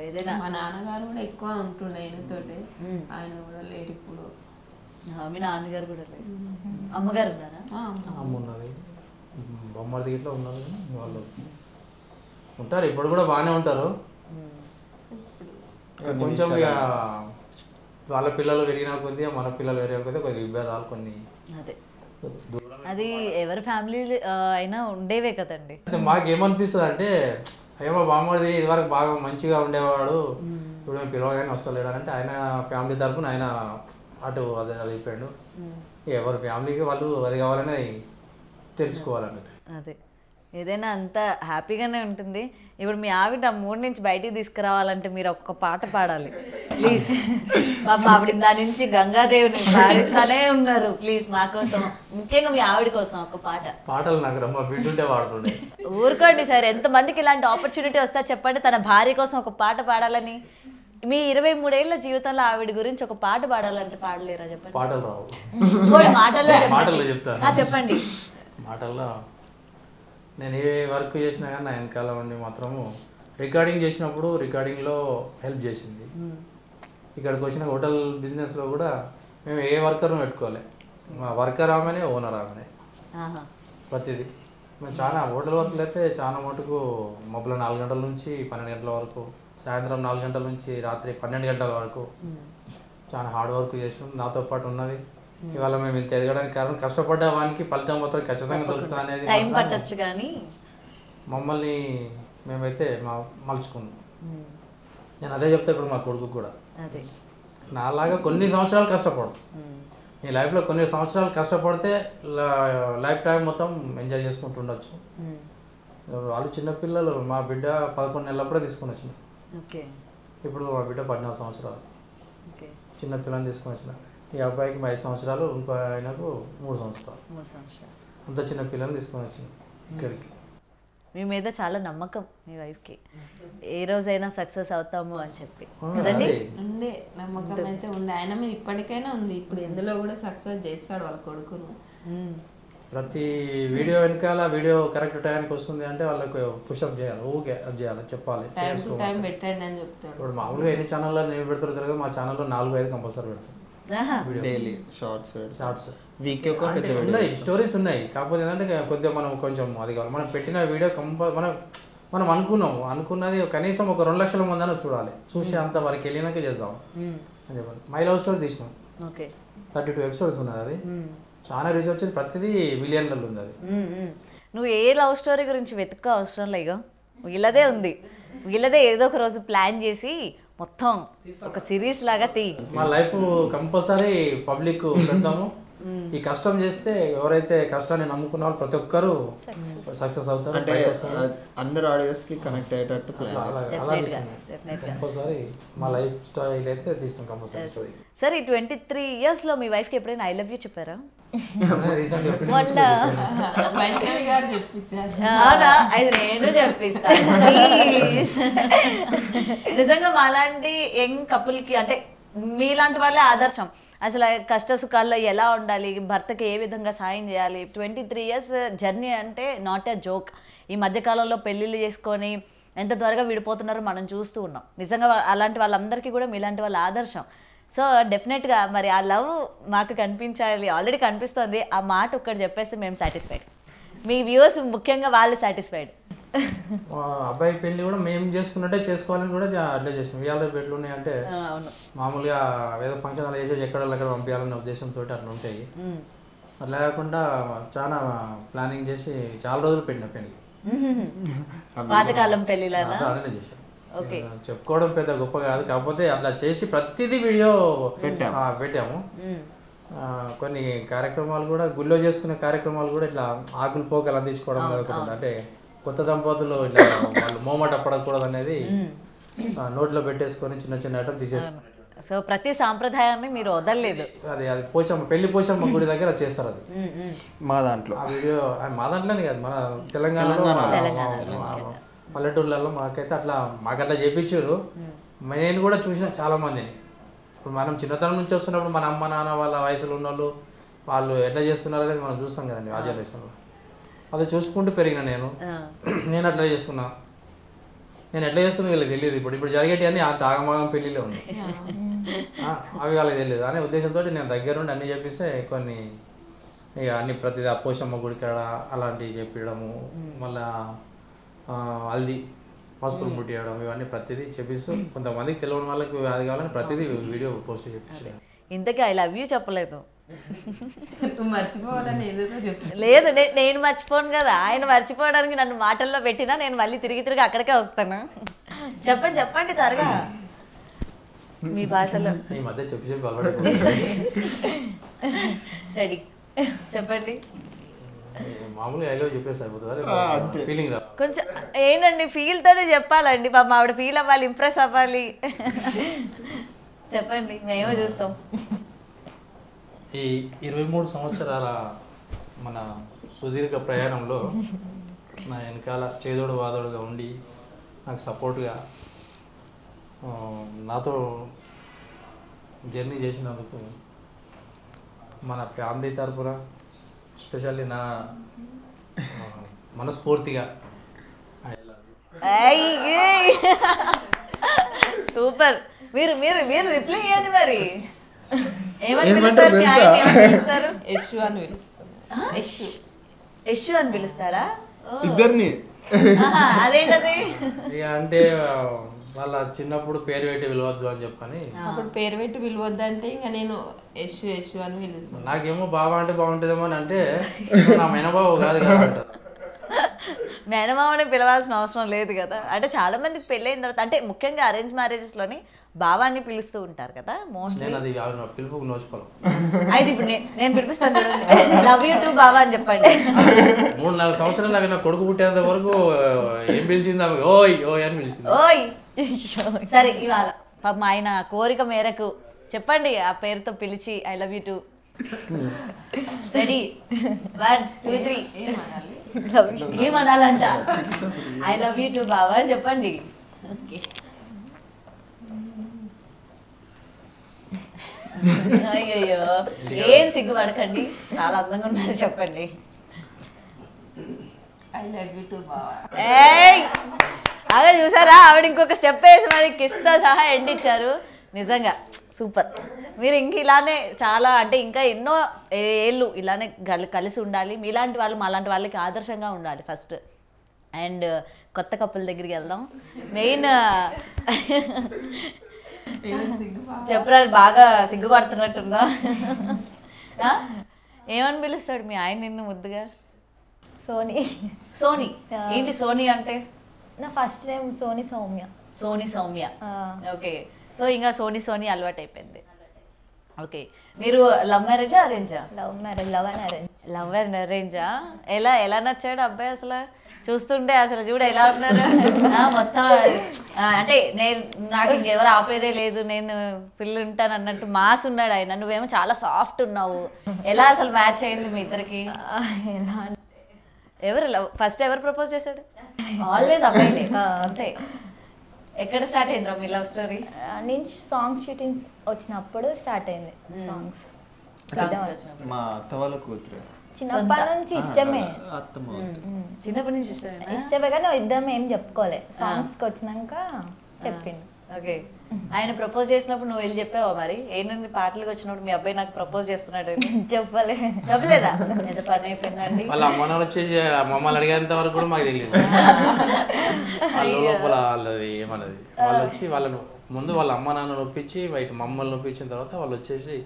Speaker 1: ఏదైనా
Speaker 4: మా నాన్నగారు కూడా ఎక్కువ ఉంటుండే ఆయనతోటి, ఆయన కూడా లేరు ఇప్పుడు.
Speaker 1: మీ నాన్నగారు కూడా లేదు, అమ్మగారు ఉన్నారా?
Speaker 3: అమ్మ ఉన్నది, బొమ్మది గిట్లా ఉన్నారు, వాళ్ళు ఉంటారు ఇప్పుడు కూడా బాగానే ఉంటారు. కొంచెం ఇక వాళ్ళ పిల్లలు పెరిగిన కొద్దీ మన పిల్లలు పెరిగిన కొద్దీ కొద్దిగా విభేదాలు కొన్ని
Speaker 1: అదే అది ఎవరి ఫ్యామిలీ అయినా ఉండేవే కదండి.
Speaker 3: మాకేమనిపిస్తుంది అంటే ఏమో బామ్మడిది ఇదివరకు బాగా మంచిగా ఉండేవాడు, ఇప్పుడు మేము పిలవగానే వస్తలేడు అంటే ఆయన ఫ్యామిలీ తరఫున ఆయన అటు అది అయిపోయాడు. ఎవరి ఫ్యామిలీకి వాళ్ళు అది కావాలని తెలుసుకోవాలన్నట్టు.
Speaker 1: అదే ఏదైనా అంత హ్యాపీగానే ఉంటుంది. ఇప్పుడు మీ ఆవిడ ఆ మూడు నుంచి బయటికి తీసుకురావాలంటే మీరు ఒక్క పాట పాడాలి ప్లీజ్. మా ఆవిడ దాని నుంచి గంగాదేవిని పాడిస్తానే ఉన్నారు. ప్లీజ్ మా కోసం, ముఖ్యంగా మీ ఆవిడ కోసం ఒక పాట.
Speaker 3: పాటలు నాకు రమ్మ బిడ్డుంటే వాడుతుండే.
Speaker 1: ఊరుకోండి సార్, ఎంతమందికి ఇలాంటి ఆపర్చునిటీ వస్తా చెప్పండి తన భార్య కోసం ఒక పాట పాడాలని. మీ 23 ఏళ్ల జీవితంలో ఆవిడ గురించి ఒక పాట పాడాలంటే పాడలేరా చెప్పండి.
Speaker 3: పాటలు రావు,
Speaker 1: మాటల్లో
Speaker 3: చెప్తాను.
Speaker 1: చెప్పండి.
Speaker 3: మాటల్లో నేను ఏ వర్క్ చేసినా కానీ నా వెనకాల ఉండి మాత్రము రికార్డింగ్ చేసినప్పుడు రికార్డింగ్లో హెల్ప్ చేసింది. ఇక్కడికి వచ్చిన హోటల్ బిజినెస్లో కూడా మేము ఏ వర్కర్ను పెట్టుకోవాలి, మా వర్కర్ ఆమెనే ఓనర్ ఆమెనే ప్రతిదీ. మేము చాలా హోటల్ వర్క్లు అయితే చాలా మటుకు మబ్బుల 4 గంటల నుంచి 12 గంటల వరకు, సాయంత్రం 4 గంటల నుంచి రాత్రి 12 గంటల వరకు చాలా హార్డ్ వర్క్ చేసినాం. నాతో పాటు ఉన్నది ఇవాళ మేము ఇంత ఎదగడానికి కారణం కష్టపడ్డ వానికి ఫలితం మొత్తం ఖచ్చితంగా దొరుకుతుంది అనేది
Speaker 1: టైం పట్టొచ్చు కానీ
Speaker 3: మమ్మల్ని మేమైతే మలుచుకున్నాం. నేను అదే చెప్తా ఇప్పుడు మా కొడుకు కూడా, నాలాగా కొన్ని సంవత్సరాలు కష్టపడు, నీ లైఫ్లో కొన్ని సంవత్సరాలు కష్టపడితే లైఫ్ టైం మొత్తం ఎంజాయ్ చేసుకుంటూ ఉండొచ్చు. వాళ్ళు చిన్నపిల్లలు, మా బిడ్డ 11 నెలలప్పుడే తీసుకొని వచ్చిన, ఇప్పుడు మా బిడ్డ 14 సంవత్సరాలు చిన్నపిల్లని తీసుకొని వచ్చిన. ఈ అబ్బాయికి 5 సంవత్సరాలు, ఇంకో ఆయనకు 3 సంవత్సరాలు. అంత చిన్న పిల్లల్ని తీసుకొని వచ్చింది ఇక్కడికి.
Speaker 1: మీ మీద చాలా నమ్మకం మీ వైఫ్కి, ఏ రోజైనా సక్సెస్ అవుతాము అని చెప్పి కదండి.
Speaker 4: ఉండే నమ్మకం అయితే ఉంది ఆయన మీద, ఇప్పటికైనా ఉంది. ఇప్పుడు ఎందులో కూడా సక్సెస్ చేస్తాడు వాళ్ళ కొడుకును.
Speaker 3: ప్రతి వీడియో వెనకాల వీడియో కరెక్ట్ టైంకి వస్తుంది అంటే వాళ్ళకి పుషప్ చేయాలి, ఓకే అది చేయాలి, చెప్పాలి,
Speaker 4: టైం పెట్టండి అని చెప్తాడు.
Speaker 3: ఇప్పుడు మామూలుగా ఎన్ని ఛానల్లో నేను పెడతారు కదా, మా ఛానల్లో 4-5 కంపల్సరీ పెడతాను
Speaker 2: డైలీ షార్ట్స్
Speaker 3: వీక్ ఉన్నాయి, స్టోరీస్ ఉన్నాయి. కాకపోతే ఏంటంటే కొద్దిగా మనం కొంచెం అది కావాలి, మనం పెట్టిన వీడియో మనం అనుకున్నది కనీసం ఒక 2 లక్షల మంది అని చూడాలి, చూసి అంత వరకు వెళ్ళినాకే చేద్దాం అని చెప్పాలి. మై లవ్ స్టోరీ తీసినాం, 32 ఎపిసోడ్స్ ఉన్నది, అది చాలా రీచ్ వచ్చింది, ప్రతిదీ మిలియన్లలో ఉంది అది.
Speaker 1: నువ్వు ఏ లవ్ స్టోరీ గురించి వెతుక్క అవసరం లేదో, వీళ్ళదే ఉంది, వీళ్ళదే ఏదో ఒక రోజు ప్లాన్ చేసి మొత్తం ఒక సిరీస్ లాగా తీ.
Speaker 3: మా లైఫ్ కంపల్సరీ పబ్లిక్ పెడతాము. ఈ కష్టం చేస్తే ఎవరైతే కష్టాన్ని నమ్ముకున్న వాళ్ళు ప్రతి ఒక్కరు సక్సెస్ అవుతారు.
Speaker 2: అంటే అందరు ఆడియన్స్ కి కనెక్ట్ అయ్యేటట్టు
Speaker 3: కంపల్సరీ మా లైఫ్ స్టైల్ అయితే తీస్తాం కంపల్సరీ.
Speaker 1: సార్ ఈ 23 years లో మీ వైఫ్ కి ఎప్పుడైనా ఐ లవ్ యూ చెప్పారా?
Speaker 4: వైష్ణవి గారు చెప్పించారు.
Speaker 1: అవునా? అది నేను చెప్పిస్తాను. నిజంగా మాలాంటి యంగ్ కపుల్కి, అంటే మీలాంటి వాళ్ళే ఆదర్శం. అసలు కష్ట సుఖాల్లో ఎలా ఉండాలి, భర్తకి ఏ విధంగా సాయం చేయాలి. 23 years జర్నీ అంటే నాట్ ఎ జోక్. ఈ మధ్యకాలంలో పెళ్ళిళ్ళు చేసుకొని ఎంత త్వరగా విడిపోతున్నారో మనం చూస్తూ ఉన్నాం. నిజంగా అలాంటి వాళ్ళందరికీ కూడా మీలాంటి వాళ్ళ ఆదర్శం. సో డెఫినెట్గా మరి ఆ లవ్ మాకు కనిపించాలి, ఆల్రెడీ కనిపిస్తుంది. ఆ మాట ఒక్కటి చెప్పేస్తే మేము సాటిస్ఫైడ్, మీ వ్యూవర్స్ ముఖ్యంగా వాళ్ళు సాటిస్ఫైడ్.
Speaker 3: అబ్బాయి పెళ్లి కూడా మేము చేసుకున్నట్టే చేసుకోవాలని కూడా అట్లా చేసినాం. ఇవాళ పెళ్ళి ఉన్నాయి అంటే మామూలుగా ఏదో ఫంక్షన్ అలా చేసి ఎక్కడ పంపించాలనే ఉద్దేశంతో అట్లా ఉంటాయి. అట్లా కాకుండా చాలా ప్లానింగ్ చేసి చాలా రోజులు పెట్టిన పెళ్లి,
Speaker 1: పాతకాలం పెళ్లిలాగా
Speaker 3: చేశాను. చెప్పుకోవడం పెద్ద గొప్ప కాదు, కాకపోతే అట్లా చేసి ప్రతిదీ వీడియో పెట్టాము. కొన్ని కార్యక్రమాలు కూడా గుళ్ళో చేసుకునే కార్యక్రమాలు కూడా ఇట్లా ఆకులు పోకలు అందించుకోవడం జరుగుతుంది. అంటే కొత్త దంపతులు ఇట్లా వాళ్ళు మోమట పడకూడదు అనేది నోట్లో పెట్టేసుకొని చిన్న చిన్న ఐటమ్ తీసేసుకున్నారు.
Speaker 1: సో ప్రతి సాంప్రదాయాన్ని మీరు వదలలేదు.
Speaker 3: అది పోచమ్మ పెళ్లి పోచమ్మ గుడి దగ్గర చేస్తారు అది
Speaker 2: మా దాంట్లో.
Speaker 3: ఆ వీడియో మా దాంట్లోనే కాదు మన తెలంగాణలో పల్లెటూర్లలో మాకైతే అట్లా మాకట్లా చేయించారు. నేను కూడా చూసిన చాలా మందిని. ఇప్పుడు మనం చిన్నతనం నుంచి వస్తున్నప్పుడు మన అమ్మ నాన్న వాళ్ళ వయసులో ఉన్న వాళ్ళు ఎట్లా చేస్తున్నారు అనేది మనం చూస్తాం కదండి ఆ జనరేషన్లో. అది చూసుకుంటూ పెరిగిన నేను అట్లా చేసుకున్నా. నేను ఎట్లా చేసుకున్నా వీళ్ళకి తెలియదు. ఇప్పుడు జరిగేటివన్నీ అంత ఆగమాగం పెళ్ళిలో ఉంది, అవి వాళ్ళకి తెలియదు అనే ఉద్దేశంతో నేను దగ్గరుండి అన్నీ చెప్పిస్తే కొన్ని ఇక అన్ని ప్రతిదీ ఆ పోషమ్మ గుడికాడ అలాంటివి చెప్పడము, మళ్ళా హల్దీ పసుపులు ముట్టియడం, ఇవన్నీ ప్రతిదీ చెప్పిస్తూ కొంతమందికి తెలియని వాళ్ళకి అది కావాలని ప్రతిదీ వీడియో పోస్ట్ చేయించాను.
Speaker 1: ఇంతకీ ఐ లవ్ యూ చెప్పలేదు.
Speaker 4: నువ్వు మర్చిపోవాలని ఏదేదో చెప్తాను.
Speaker 1: లేదు నేను మర్చిపోను కదా, ఆయన మర్చిపోవడానికి నన్ను మాటల్లో పెట్టినా నేను మళ్ళీ తిరిగి అక్కడికే వస్తాను. చెప్పండి త్వరగా మీ భాషలో.
Speaker 3: ఈ మధ్య చెప్పి అలవాటు
Speaker 1: రెడీ చెప్పండి.
Speaker 3: మామూలుగా ఐలో చెప్పేసి అయిపోతుంది, ఫీలింగ్ రా
Speaker 1: కొంచెం ఏంటండి ఫీల్ తోనే చెప్పాలండి. పాపం ఆవిడ ఫీల్ అవ్వాలి, ఇంప్రెస్ అవ్వాలి. చెప్పండి మేమో చూస్తాం.
Speaker 3: ఈ 23 సంవత్సరాల మన సుదీర్ఘ ప్రయాణంలో నా వెనకాల చేదోడు వాదోడుగా ఉండి నాకు సపోర్ట్గా నాతో జర్నీ చేసినందుకు మన ఫ్యామిలీ తరపున ఎస్పెషల్లీ నా మనస్ఫూర్తిగా
Speaker 1: సూపర్. మీరు మీరు మీరు రిప్లై ఇవ్వండి మరి. ఏమని పిలుస్తారు?
Speaker 4: యశు అని పిలుస్తాను.
Speaker 1: యశు అని పిలుస్తారా?
Speaker 2: ఇద్దరిని.
Speaker 1: అదేంటది?
Speaker 3: అంటే వాళ్ళ చిన్నప్పుడు పేరు పెట్టి పిలవద్దు అని చెప్పని.
Speaker 4: అప్పుడు పేరు పెట్టి పిలవద్దు అంటే ఇంకా నేను యశు అని పిలుస్తాను.
Speaker 3: నాకేమో బాబా అంటే బాగుంటుందేమో అని అంటే నా మేనబాబు కాదు కదా.
Speaker 1: మేనమామని పిలవాల్సిన అవసరం లేదు కదా. అంటే చాలా మందికి పెళ్ళైన తర్వాత అంటే ముఖ్యంగా అరేంజ్ మ్యారేజెస్లోని బావాన్ని పిలుస్తూ ఉంటారు కదా మోస్ట్లీ.
Speaker 3: అది పిలుపుకు నోచుకోవాలి.
Speaker 1: అయితే ఇప్పుడు నేను పిలిపిస్తాను, లవ్ యూ టు బావా అని చెప్పండి.
Speaker 3: 3-4 సంవత్సరాలు నాకు నా కొడుకు పుట్టేంత వరకు ఏం పిలిచింది ఆమె? ఓయ్ ఓయ్ అని పిలిచింది.
Speaker 1: ఓయ్ సరే ఇవాళ పాపం ఆయన కోరిక మేరకు చెప్పండి, ఆ పేరుతో పిలిచి I love you too. Ready 1 2 3 ఏమనాలంట? ఐ లవ్ యూ టు బావా అని చెప్పండి. అయ్యయ్యో ఏం సిగ్గుపడకండి, చాలా అందంగా ఉన్నారు, చెప్పండి.
Speaker 4: ఐ లవ్ యూ టు బావా.
Speaker 1: అలా చూసారా, ఆవిడ ఇంకొక స్టెప్ వేసి మరి కిస్తో సహా ఎండ్ ఇచ్చారు. నిజంగా సూపర్. మీరు ఇంక ఇలానే చాలా అంటే ఇంకా ఎన్నో ఏళ్ళు ఇలానే కలిసి ఉండాలి. మీలాంటి వాళ్ళు మాలాంటి వాళ్ళకి ఆదర్శంగా ఉండాలి ఫస్ట్. అండ్ కొత్త కప్పుల దగ్గరికి వెళ్దాం. మెయిన్ చెప్పరా, బాగా సిగ్గుపడుతున్నట్టుందా? ఏమని పిలుస్తాడు మీ ఆయన నిన్ను ముద్దుగా? సోని. ఏంటి సోని అంటే?
Speaker 5: నా first name Soni Soumya.
Speaker 1: Okay. So ఇంకా సోని అలవాటు అయిపోయింది. ఓకే. మీరు లవ్ మ్యారేజా అరేంజా? Love and అరేంజా? ఎలా నచ్చాడు అబ్బాయి? అసలు చూస్తుంటే అసలు చూడ ఎలా ఉన్నారు మొత్తం. అంటే నాకు ఇంకెవరు ఆపేదే లేదు, నేను పిల్లు ఉంటాను అన్నట్టు మాస్ ఉన్నాడు ఆయన. నువ్వేమో చాలా సాఫ్ట్ ఉన్నావు. ఎలా అసలు మ్యాచ్ అయింది మీ ఇద్దరికి? ఫస్ట్ ఎవరు ప్రపోజ్ చేశాడు? ఆల్వేస్ అబ్బాయిలే అంతే. ఎక్కడ స్టార్ట్ అయిందిరా మీ లవ్ స్టోరీ?
Speaker 5: నేను సాంగ్స్ షూటింగ్స్ వచ్చినప్పుడు స్టార్ట్ అయింది.
Speaker 2: మా అత్త వాళ్ళ కూతురు.
Speaker 5: చిన్నప్పటి నుంచి ఇష్టమే.
Speaker 1: చిన్నప్పటి నుంచి
Speaker 5: ఇష్టమే కానీ ఇద్దరం ఏం చెప్పుకోలే. సాంగ్స్ కి వచ్చినాక చెప్పింది.
Speaker 1: ఓకే. ఆయన ప్రపోజ్ చేసినప్పుడు నువ్వు వెళ్ళి చెప్పావా మరి? ఏంటంటే పాటలకు వచ్చినప్పుడు మీ అబ్బాయి నాకు ప్రపోజ్ చేస్తున్నాడు? చెప్పలేదా? ఎంత పని అయిపోయిందండి.
Speaker 3: వాళ్ళ అమ్మ నాన్న వచ్చేసి మమ్మల్ని అడిగేంత వరకు కూడా మాకు తెలియదు. వాళ్ళ లోపల వాళ్ళది ఏమన్నది వాళ్ళు వచ్చి వాళ్ళను ముందు వాళ్ళ అమ్మ నాన్న నొప్పించి బయట మమ్మల్ని నొప్పించిన తర్వాత వాళ్ళు వచ్చేసి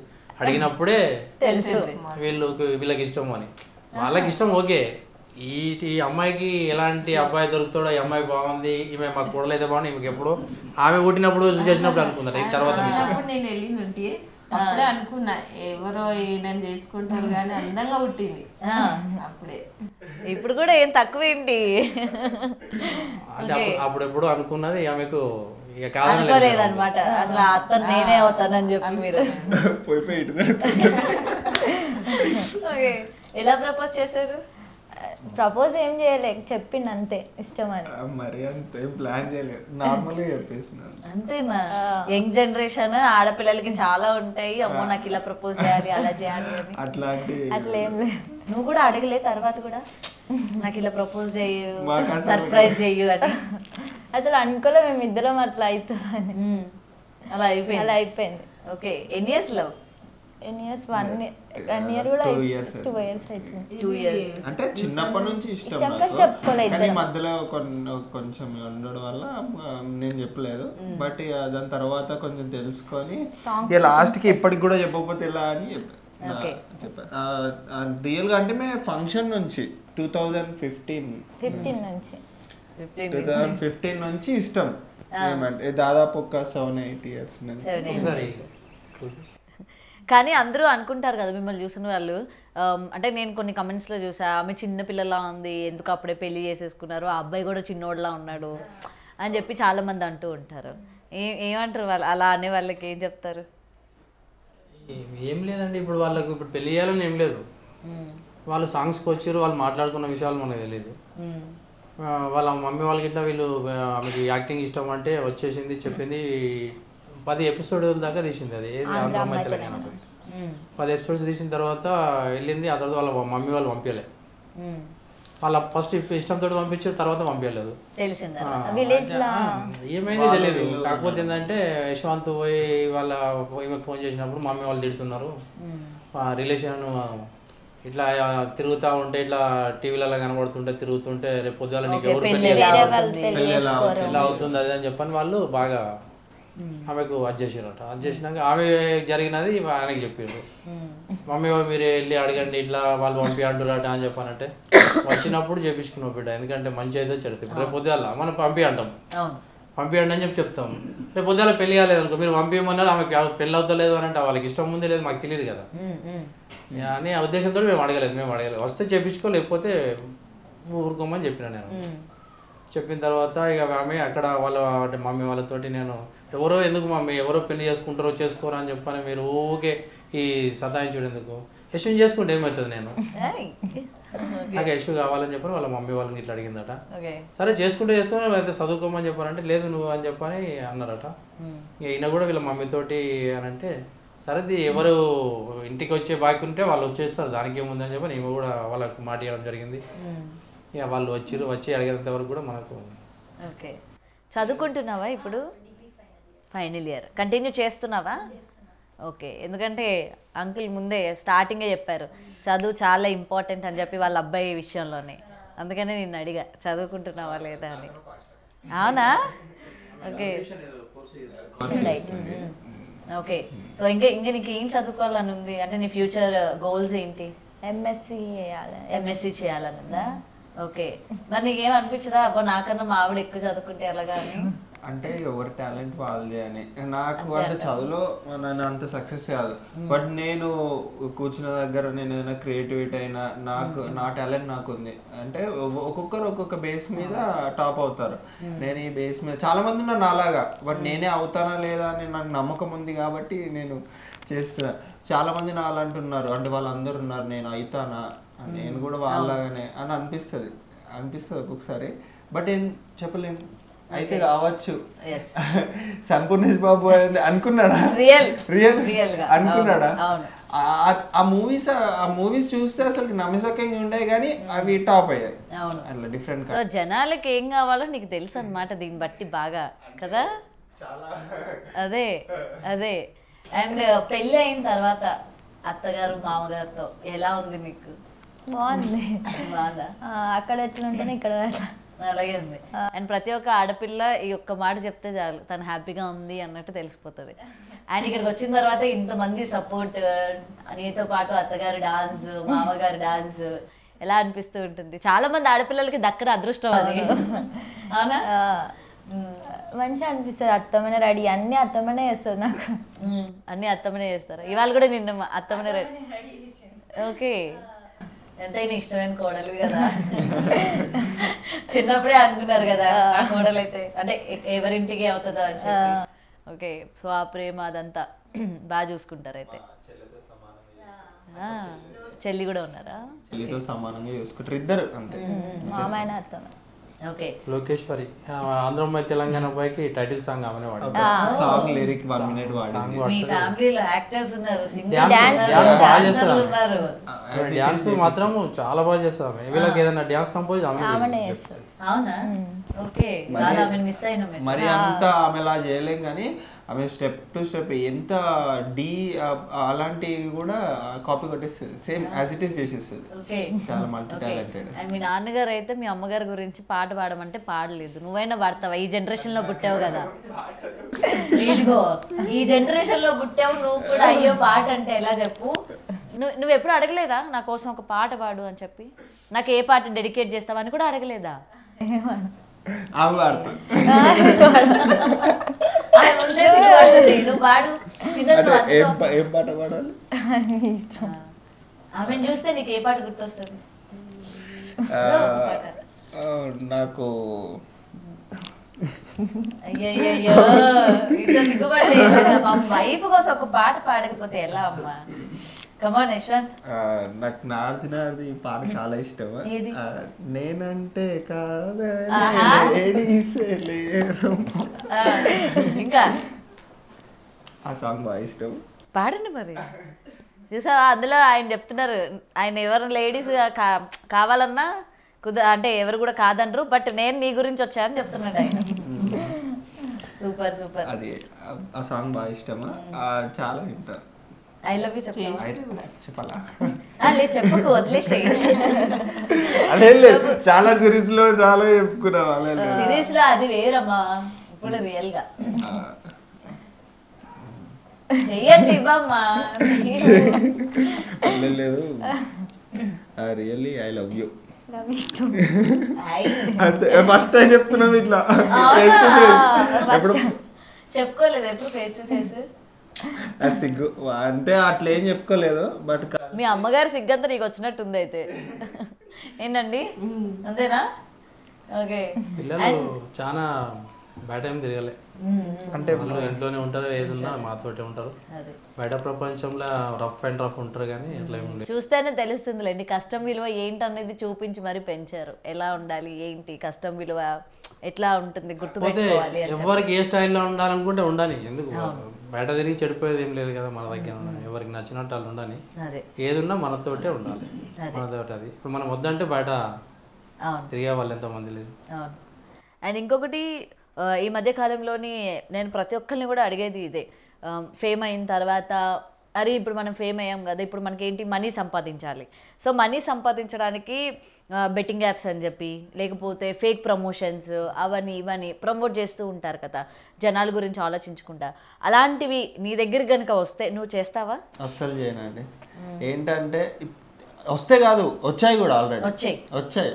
Speaker 3: అడిగినప్పుడే
Speaker 1: తెలుసు
Speaker 3: వీళ్ళకి ఇష్టం అని. వాళ్ళకి ఇష్టం ఓకే, ఈ అమ్మాయికి ఎలాంటి అబ్బాయి దొరుకుతాడో, ఈ అమ్మాయి బాగుంది, ఈమె మాకు కూడలైతే బాగుంది, ఈమెకి ఎప్పుడు ఆమె పుట్టినప్పుడు చేసినప్పుడు అనుకున్నారు. ఈ తర్వాత
Speaker 4: నేను వెళ్ళినంటే అప్పుడే అనుకున్నా ఎవరో ఈయన చేసుకుంటారు కానీ అందంగా పుట్టింది అప్పుడే.
Speaker 1: ఇప్పుడు కూడా ఏం తక్కువేంటి,
Speaker 3: అంటే అప్పుడెప్పుడు అనుకున్నది ఆమెకు ఇక
Speaker 1: అనుకోలేదన్నమాట. అసలు అతను నేనే అవుతానని చెప్పి మీరు ఓకే. ఎలా ప్రపోజ్ చేశారు?
Speaker 5: ప్రపోజ్ ఏం చేయలే, చెప్పింది అంతే ఇష్టం అని.
Speaker 2: మరి అంతే ప్లాన్ చేయలేదు, నార్మల్గా చెప్పేసినాను.
Speaker 1: అంతేనా? యంగ్ జనరేషన్ ఆడపిల్లలకి చాలా ఉంటాయి, అమ్మో నాకు ఇలా ప్రపోజ్ చేయాలి అలా చేయాలి అని.
Speaker 5: అట్లా ఏం లేదు.
Speaker 1: నువ్వు కూడా అడగలే తర్వాత కూడా నాకు ఇలా ప్రపోజ్ చేయు, సర్ప్రైజ్ చెయ్యు అని?
Speaker 5: అసలు అనుకోలే మేము ఇద్దరం అట్లా అవుతుందని.
Speaker 1: అలా
Speaker 5: అయిపోయింది.
Speaker 1: ఓకే. ఎన్ని ఇయర్స్ లవ్?
Speaker 5: ఎన్ని ఇయర్స్? 1 year కూడా 2 years అవుతుంది.
Speaker 1: 2 years.
Speaker 2: అంటే చిన్నప్పటి నుంచి ఇష్టం కానీ మధ్యలో కొంచెం ఉండడం వల్ల నేను చెప్పలేదు. బట్ దాని తర్వాత కొంచెం తెలుసుకొని లాస్ట్ కి ఇప్పటికి కూడా చెప్పకపోతే ఎలా అని చెప్పాను. రియల్ గా అంటే మేము ఫంక్షన్ నుంచి 2015 నుంచి ఇష్టం. ఏమంటే దాదాపు ఒక 7-8 years నుంచి.
Speaker 1: కానీ అందరూ అనుకుంటారు కదా మిమ్మల్ని చూసిన వాళ్ళు, అంటే నేను కొన్ని కమెంట్స్లో చూసా, ఆమె చిన్న పిల్లలా ఉంది, ఎందుకు అప్పుడే పెళ్లి చేసేసుకున్నారు, ఆ అబ్బాయి కూడా చిన్నోడ్లా ఉన్నాడు అని చెప్పి చాలామంది అంటూ ఉంటారు. ఏమంటారు వాళ్ళు అలా అనే వాళ్ళకి? ఏం చెప్తారు?
Speaker 3: ఏం లేదండి, ఇప్పుడు వాళ్ళకు ఇప్పుడు పెళ్లి చేయాలని ఏం లేదు. వాళ్ళు సాంగ్స్కి వచ్చారు, వాళ్ళు మాట్లాడుకున్న విషయాలు మనకు తెలియదు. వాళ్ళ మమ్మీ వాళ్ళకి ఇట్లా వీళ్ళు ఆమెకి యాక్టింగ్ ఇష్టం అంటే వచ్చేసింది, చెప్పింది. 10 episodes దాకా తీసింది. అది ఆంధ్రమ్మాయి తెలంగాణ 10 episodes తీసిన తర్వాత వెళ్ళింది. ఆ తర్వాత వాళ్ళ మమ్మీ వాళ్ళు పంపించలే. వాళ్ళ ఫస్ట్ ఇష్టంతో పంపించారు, తర్వాత పంపించలేదు. ఏమైంది తెలియదు. కాకపోతే ఏంటంటే యశ్వంత్ పోయి వాళ్ళ ఫోన్ చేసినప్పుడు మమ్మీ వాళ్ళు తిడుతున్నారు, రిలేషన్ ఇట్లా తిరుగుతూ ఉంటే, ఇట్లా టీవీలలో కనబడుతుంటే తిరుగుతుంటే రేపు పొద్దుగాల నీకు ఎవరు ఇలా అవుతుంది అది అని చెప్పని వాళ్ళు బాగా ఆమెకు అది చేసారట. అది చేసినాక ఆమె జరిగినది ఆయనకి చెప్పారు. మమ్మీ మీరు వెళ్ళి అడగండి, ఇట్లా వాళ్ళు పంపి అంటున్నారట అని చెప్పానంటే వచ్చినప్పుడు చేపించుకున్నావు బిడ్డ, ఎందుకంటే మంచి అయితే చెడుతుంది. రేపు పొద్దుగాల మనం పంపి అంటాం, పంపించండి అని చెప్తాం. రేపు పొద్దుగాల పెళ్లి కాలేదు అనుకో, మీరు పంపించమన్నారు, ఆమెకి పెళ్ళి అవుతలేదు అని అంటే వాళ్ళకి ఇష్టం ముందే లేదు, మాకు తెలియదు కదా అని ఆ ఉద్దేశంతో మేము అడగలేదు. వస్తే చేపించుకో, లేకపోతే ఊరుకోమని చెప్పిన నేను. చెప్పిన తర్వాత ఇక ఆమె అక్కడ వాళ్ళ అంటే మమ్మీ వాళ్ళతోటి నేను ఎవరో ఎందుకు మమ్మీ ఎవరో పెళ్లి చేసుకుంటారో చేసుకోరా అని చెప్పని మీరు ఊకే ఈ సతాయించుడు ఎందుకు, యశ్వం చేసుకుంటే ఏమవుతుంది, నేను నాకు యశ్వ కావాలని చెప్పని వాళ్ళ మమ్మీ వాళ్ళని ఇట్లా అడిగిందట. సరే చేసుకుంటే చేసుకుని అయితే చదువుకోమని చెప్పారంటే లేదు నువ్వు అని చెప్పని అన్నారట. ఈయన కూడా వీళ్ళ మమ్మీతోటి అని అంటే సరే ఎవరు ఇంటికి వచ్చే బాకీ ఉంటే వాళ్ళు వచ్చేస్తారు, దానికి ఏముందని చెప్పని ఈమె కూడా వాళ్ళకు మాట ఇవ్వడం జరిగింది. ఇక వాళ్ళు వచ్చి అడిగేంత వరకు కూడా మనకు.
Speaker 1: ఓకే. చదువుకుంటున్నావా ఇప్పుడు? ఫైనల్ ఇయర్ కంటిన్యూ చేస్తున్నావా? ఓకే. ఎందుకంటే అంకుల్ ముందే స్టార్టింగే చెప్పారు చదువు చాలా ఇంపార్టెంట్ అని చెప్పి వాళ్ళ అబ్బాయి విషయంలోనే, అందుకనే నేను అడిగా చదువుకుంటున్నావా లేదా అని. అవునా? ఓకే. ఓకే. సో ఇంకా నీకు ఏం చదువుకోవాలని ఉంది? అంటే నీ ఫ్యూచర్ గోల్స్ ఏంటి? ఎంఎస్సి చేయాలని ఉందా? ఓకే. మరి నీకేం అనిపించదా అబ్బా నాకన్నా మా ఆవిడ ఎక్కువ చదువుకుంటే ఎలాగా అని?
Speaker 2: అంటే ఎవరి టాలెంట్ వాళ్ళదే అని. నాకు అంటే చదువులో నన్ను అంత సక్సెస్ కాదు, బట్ నేను కూర్చున్న దగ్గర నేను ఏదైనా క్రియేటివిటీ అయినా నా టాలెంట్ నాకు ఉంది అంటే ఒక్కొక్కరు ఒక్కొక్క బేస్ మీద టాప్ అవుతారు. నేను ఈ బేస్ మీద చాలా మంది ఉన్నారు నాలాగా, బట్ నేనే అవుతానా లేదా అని నాకు నమ్మకం ఉంది కాబట్టి నేను చేస్తున్నా. చాలా మంది నా అలా అంటున్నారు, అంటే వాళ్ళందరూ ఉన్నారు నేను అవుతానా, నేను కూడా వాళ్ళగానే అని అనిపిస్తుంది ఒక్కొక్కసారి, బట్ ఏం చెప్పలేము. అయితే కావచ్చు. సంపూర్ణేష్ బాబు అనుకున్నాడా? రియల్ అనుకున్నాడా? ఆ మూవీస్ చూస్తే అసలు నమ్మసకంగా ఉండే కానీ అవి టాప్ అయ్యాయి అట్లా డిఫరెంట్.
Speaker 1: సో జనాలకి ఏం కావాలో నీకు తెలుసు అన్నమాట దీన్ని బట్టి బాగా కదా. అదే అండ్ పెళ్ళి అయిన తర్వాత అత్తగారు మామగారితో ఎలా ఉంది నీకు?
Speaker 5: బాగుందా? అక్కడ ఎట్లా ఉంటుంది ఇక్కడ
Speaker 1: అలాగే ఉంది. అండ్ ప్రతి ఒక్క ఆడపిల్ల ఈ ఒక్క మాట చెప్తే చాలు తను హ్యాపీగా ఉంది అన్నట్టు తెలిసిపోతుంది. అండ్ ఇక్కడికి వచ్చిన తర్వాత ఇంతమంది సపోర్ట్, నీతో పాటు అత్తగారి డాన్స్, మామగారి డాన్స్ ఎలా అనిపిస్తూ ఉంటుంది? చాలా మంది ఆడపిల్లలకి దక్కన అదృష్టం అది. అవునా?
Speaker 5: మంచిగా అనిపిస్తుంది. అత్తమైన రెడీ అన్ని అత్తమనే చేస్తుంది నాకు.
Speaker 1: అన్ని అత్తమ్మనే చేస్తారు. ఇవాళ కూడా నిన్న అత్తమ్మనే రెడీ. ఓకే, ఎంతైనా ఇష్టమైన కోడలు కదా. చిన్నప్పుడే అనుకున్నారు కదా ఆ కోడలు అయితే అంటే ఎవరింటికి అవుతుందా అని చెప్పి. ఓకే, సో ఆ ప్రేమ అదంతా బాగా చూసుకుంటారు అయితే. చెల్లి కూడా ఉన్నారా?
Speaker 2: చెల్లితో సమానంగా చూసుకుంటారు ఇద్దరు అంతే.
Speaker 5: మామైన అత్తమ్మ.
Speaker 1: ఓకే,
Speaker 3: లోకేశ్వరి ఆంధ్రమ్మాయి తెలంగాణ అబ్బాయికి టైటిల్ సాంగ్ ఆమెనే వాడింది.
Speaker 2: సాంగ్ లిరిక్ 1 minute వాడింది.
Speaker 1: మీ ఫ్యామిలీలో యాక్టర్స్ ఉన్నారు, ఉన్నారు.
Speaker 3: డ్యాన్స్ మాత్రం చాలా బాగా చేస్తారు ఆమె. వీళ్ళకి ఏదైనా డ్యాన్స్ కంపోజ్
Speaker 5: ఆమెనే చేస్తుంది.
Speaker 1: అవునా? ఓకే, మిస్ అయినా
Speaker 2: మరి అంత ఆమెలా చేయలేం కానీ ఆమె స్టెప్ టు స్టెప్ ఎంత డి అలాంటివి కూడా కాపీ కొట్టేస్తుంది, సేమ్ యాజ్ ఇట్ ఈస్ చేసేస్తుంది. చాలా మల్టీ టాలెంటెడ్.
Speaker 1: మీ నాన్నగారు అయితే మీ అమ్మగారి గురించి పాట పాడమంటే పాడలేదు, నువ్వైనా పాడతావా? ఈ జనరేషన్ లో పుట్టావు కదా, ఇదిగో ఈ జనరేషన్ లో పుట్టావు నువ్వు కూడా, అయ్యో పాట అంటే ఎలా చెప్పు? నువ్వు ఎప్పుడు అడగలేదా నా కోసం ఒక పాట పాడు అని చెప్పి? నాకు ఏ పాట డెడికేట్ చేస్తావా అని కూడా అడగలేదా?
Speaker 2: ఆమె పాడుతుంది.
Speaker 1: నువ్వు పాడు,
Speaker 2: ఏం పాట పాడాలి?
Speaker 1: ఆమె చూస్తే నీకు ఏ పాట గుర్తొస్తుంది?
Speaker 2: నాకు
Speaker 1: అయ్యయ్యో ఇంత సిగ్గుపడి మా వైఫ్ కోసం ఒక పాట పాడకపోతే ఎలా అమ్మా? కమాన్ యశ్వంత్.
Speaker 2: నాకు నార్జునది పాట చాలా ఇష్టం. నేనంటే
Speaker 1: ఇంకా
Speaker 2: ఆ సాంగ్ బాగా ఇష్టం.
Speaker 1: పాడండి మరి. చూసావా, అందులో ఆయన చెప్తున్నారు, ఆయన ఎవరు లేడీస్ కావాలన్నా అంటే ఎవరు కూడా కాదనరు, బట్ నేను నీ గురించి వచ్చానని చెప్తున్నాడు ఆయన. Super super.
Speaker 2: అది ఆ సాంగ్ బాగా ఇష్టమా, చాలా వింటారు.
Speaker 1: ఐ లవ్ యూ
Speaker 2: చెప్పాలా?
Speaker 1: లేదు చెప్పకు, వదిలేసేయి.
Speaker 2: అదే లేదు, చాలా సిరీస్ లో చాలా చెప్పుకున్నాం.
Speaker 1: సిరీస్ లో అది వేరమ్మా, ఇప్పుడు రియల్ గా చెయ్యండి ఇవ్వమ్మా.
Speaker 2: లేదు, రియల్లీ ఐ లవ్ యూ
Speaker 1: అంటే
Speaker 2: ఫస్ట్ టైం చెప్తున్నాం ఇట్లా.
Speaker 1: చెప్పుకోలేదు ఎప్పుడు ఫేస్ టు ఫేస్.
Speaker 2: సిగ్గు అంటే అట్లా ఏం చెప్పుకోలేదు, బట్
Speaker 1: మీ అమ్మగారి సిగ్గంతా నీకు వచ్చినట్టుంది అయితే. ఏంటండి, అంతేనా? ఓకే.
Speaker 3: పిల్లలు చాలా బయట ఏం తిరగలే,
Speaker 2: అంటే
Speaker 3: ఇంట్లోనే ఉంటారు, ఏదున్నా మాతోటే ఉంటారు. బయట ప్రపంచంలో రఫ్ అండ్ రఫ్ ఉంటారు కానీ అట్లా ఏమి లేదు.
Speaker 1: చూస్తేనే తెలుస్తుందిలేండి కష్టం విలువ ఏంటి అనేది చూపించి మరి పెంచారు. ఎలా ఉండాలి ఏంటి కష్టం విలువ ఎట్లా ఉంటుంది గుర్తుపెట్టుకోవాలి.
Speaker 3: ఎవరికి ఏ స్టైల్లో ఉండాలనుకుంటే ఉండాలి, ఎందుకు బయట తిరిగి చెడిపోయేది ఏం లేదు కదా మన దగ్గర. ఎవరికి నచ్చినట్టు వాళ్ళు ఉండాలి, ఏదున్నా మనతోటే ఉండాలి, మనతోటి. అది ఇప్పుడు మనం వద్దంటే బయట తిరిగే వాళ్ళు ఎంతమంది లేదు.
Speaker 1: అండ్ ఇంకొకటి, ఈ మధ్య కాలంలోని నేను ప్రతి ఒక్కరిని కూడా అడిగేది ఇదే, ఫేమ్ అయిన తర్వాత అరే ఇప్పుడు మనం ఫేమ్ అయ్యాం కదా, ఇప్పుడు మనకేంటి మనీ సంపాదించాలి. సో మనీ సంపాదించడానికి బెట్టింగ్ యాప్స్ అని చెప్పి, లేకపోతే ఫేక్ ప్రమోషన్స్ అవన్నీ ఇవన్నీ ప్రమోట్ చేస్తూ ఉంటారు కదా జనాల గురించి ఆలోచించుకుంటా. అలాంటివి నీ దగ్గర కనుక వస్తే నువ్వు చేస్తావా?
Speaker 2: అస్సలు చేయనండి. ఏంటంటే వస్తే కాదు, వచ్చాయి కూడా, ఆల్రెడీ వచ్చాయి.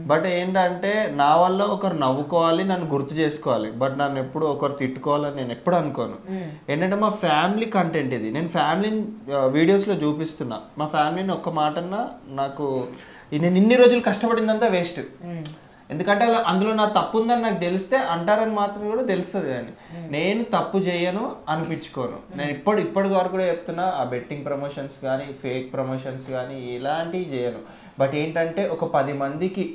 Speaker 2: బట్ ఏంటంటే నా వల్ల ఒకరు నవ్వుకోవాలి, నన్ను గుర్తు చేసుకోవాలి, బట్ నన్ను ఎప్పుడు ఒకరు తిట్టుకోవాలని నేను ఎప్పుడు అనుకోను. ఏంటంటే మా ఫ్యామిలీ కంటెంట్ ఇది, నేను ఫ్యామిలీని వీడియోస్లో చూపిస్తున్నా. మా ఫ్యామిలీని ఒక్క మాటన్నా నాకు నేను ఇన్ని రోజులు కష్టపడిందంతా వేస్ట్. ఎందుకంటే అలా అందులో నా తప్పు ఉందని నాకు తెలిస్తే అంటారని మాత్రం కూడా తెలుస్తుంది. కానీ నేను తప్పు చేయను అనిపించుకోను. నేను ఇప్పటి వరకు కూడా చెప్తున్నా, ఆ బెట్టింగ్ ప్రమోషన్స్ కానీ ఫేక్ ప్రమోషన్స్ కానీ ఇలాంటివి చేయను. బట్ ఏంటంటే ఒక 10 మందికి